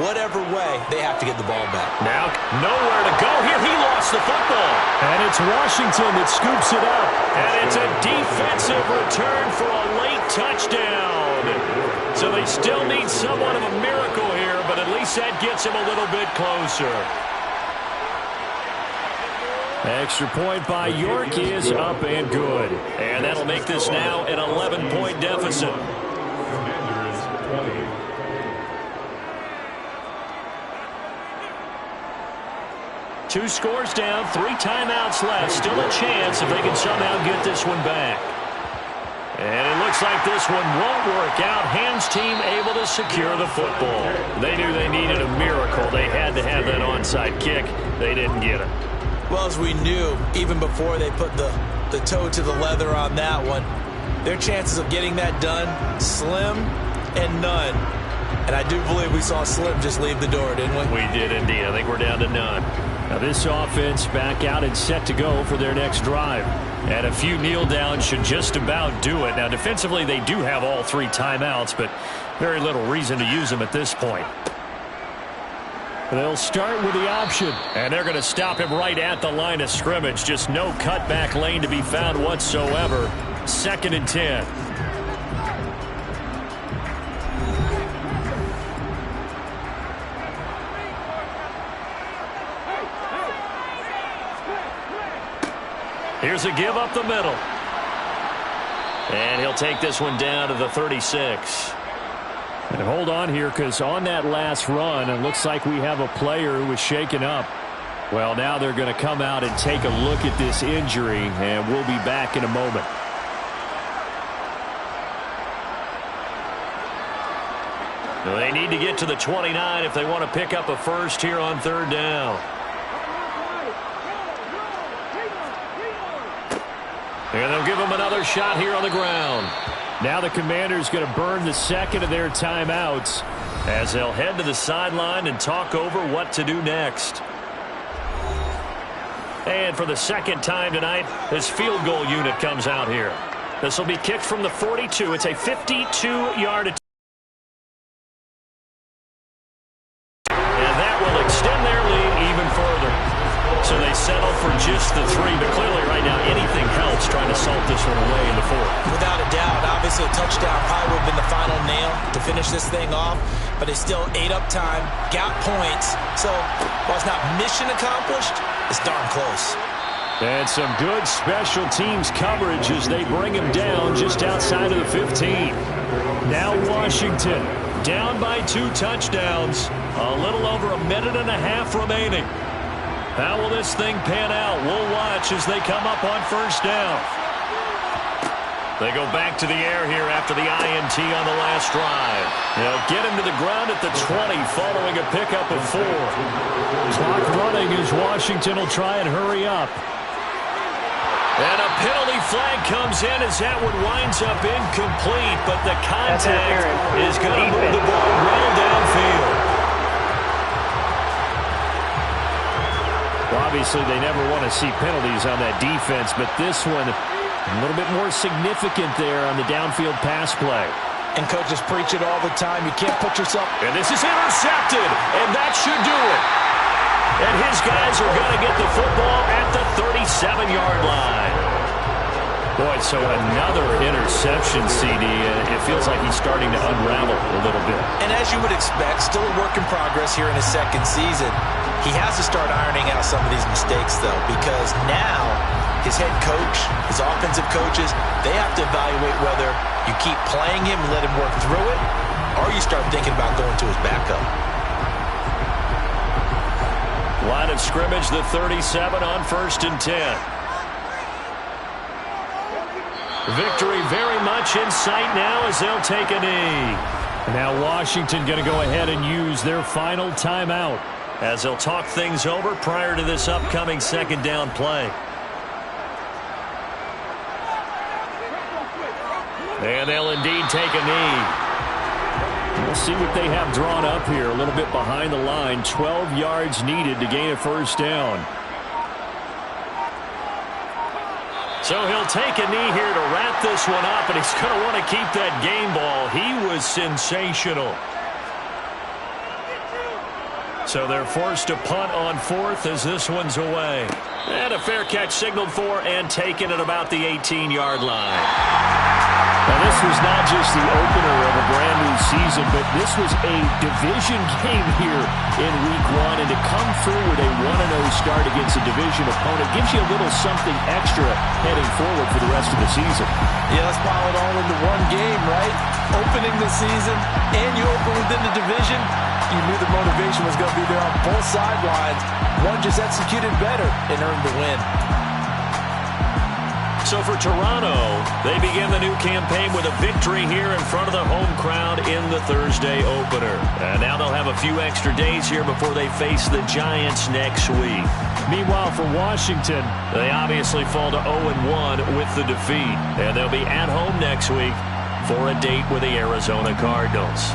Whatever way, they have to get the ball back. Now, nowhere to go here. He lost the football. And it's Washington that scoops it up. And it's a defensive return for a late touchdown. So they still need somewhat of a miracle here, but at least that gets him a little bit closer. Extra point by York is up and good. And that'll make this now an 11-point deficit. Commanders 20. Two scores down, 3 timeouts left. Still a chance if they can somehow get this one back. And it looks like this one won't work out. Hams team able to secure the football. They knew they needed a miracle. They had to have that onside kick. They didn't get it. Well, as we knew, even before they put the toe to the leather on that one, their chances of getting that done, slim and none. And I do believe we saw Slim just leave the door, didn't we? We did indeed. I think we're down to none. Now this offense back out and set to go for their next drive. And a few kneel downs should just about do it. Now defensively they do have all 3 timeouts, but very little reason to use them at this point. They'll start with the option. And they're going to stop him right at the line of scrimmage. Just no cutback lane to be found whatsoever. 2nd and 10. Here's a give up the middle. And he'll take this one down to the 36. And hold on here, because on that last run, it looks like we have a player who was shaken up. Well, now they're going to come out and take a look at this injury, and we'll be back in a moment. They need to get to the 29 if they want to pick up a first here on 3rd down. And they'll give them another shot here on the ground. Now the Commanders going to burn the 2nd of their timeouts as they'll head to the sideline and talk over what to do next. And for the 2nd time tonight, this field goal unit comes out here. This will be kicked from the 42. It's a 52-yard attempt. And that will extend their lead even further. So they settle for just the 3, but clearly right now anything helps trying to salt this one away in the 4th. Without a doubt, obviously a touchdown probably would have been the final nail to finish this thing off, but they still ate up time, got points, so while it's not mission accomplished, it's darn close. And some good special teams coverage as they bring him down just outside of the 15. Now Washington down by 2 touchdowns, a little over a minute and a half remaining. How will this thing pan out? We'll watch as they come up on 1st down. They go back to the air here after the INT on the last drive. They'll get him to the ground at the 20 following a pickup of 4. Clock running as Washington will try and hurry up. And a penalty flag comes in as that one winds up incomplete, but the contact is going to move the ball well downfield. Well, obviously, they never want to see penalties on that defense, but this one a little bit more significant there on the downfield pass play. And coaches preach it all the time. You can't put yourself... And this is intercepted, and that should do it. And his guys are going to get the football at the 37-yard line. Boy, so another interception, CD. It feels like he's starting to unravel a little bit. And as you would expect, still a work in progress here in his 2nd season. He has to start ironing out some of these mistakes, though, because now his head coach, his offensive coaches, they have to evaluate whether you keep playing him and let him work through it, or you start thinking about going to his backup. Line of scrimmage, the 37 on 1st and 10. Victory very much in sight now as they'll take a knee. Now Washington going to go ahead and use their final timeout as they'll talk things over prior to this upcoming 2nd down play. And they'll indeed take a knee. We'll see what they have drawn up here. A little bit behind the line. 12 yards needed to gain a 1st down. So he'll take a knee here to wrap this one up, and he's going to want to keep that game ball. He was sensational. So they're forced to punt on fourth as this one's away. And a fair catch signaled for and taken at about the 18-yard line. Now, this was not just the opener of a brand-new season, but this was a division game here in Week 1. And to come through with a 1-0 start against a division opponent gives you a little something extra heading forward for the rest of the season. Yeah, let's pile it all into one game, right? Opening the season, and you open within the division. You knew the motivation was going to be there on both sidelines. One just executed better and earned the win. So for Toronto, they begin the new campaign with a victory here in front of the home crowd in the Thursday opener. And now they'll have a few extra days here before they face the Giants next week. Meanwhile, for Washington, they obviously fall to 0-1 with the defeat. And they'll be at home next week for a date with the Arizona Cardinals.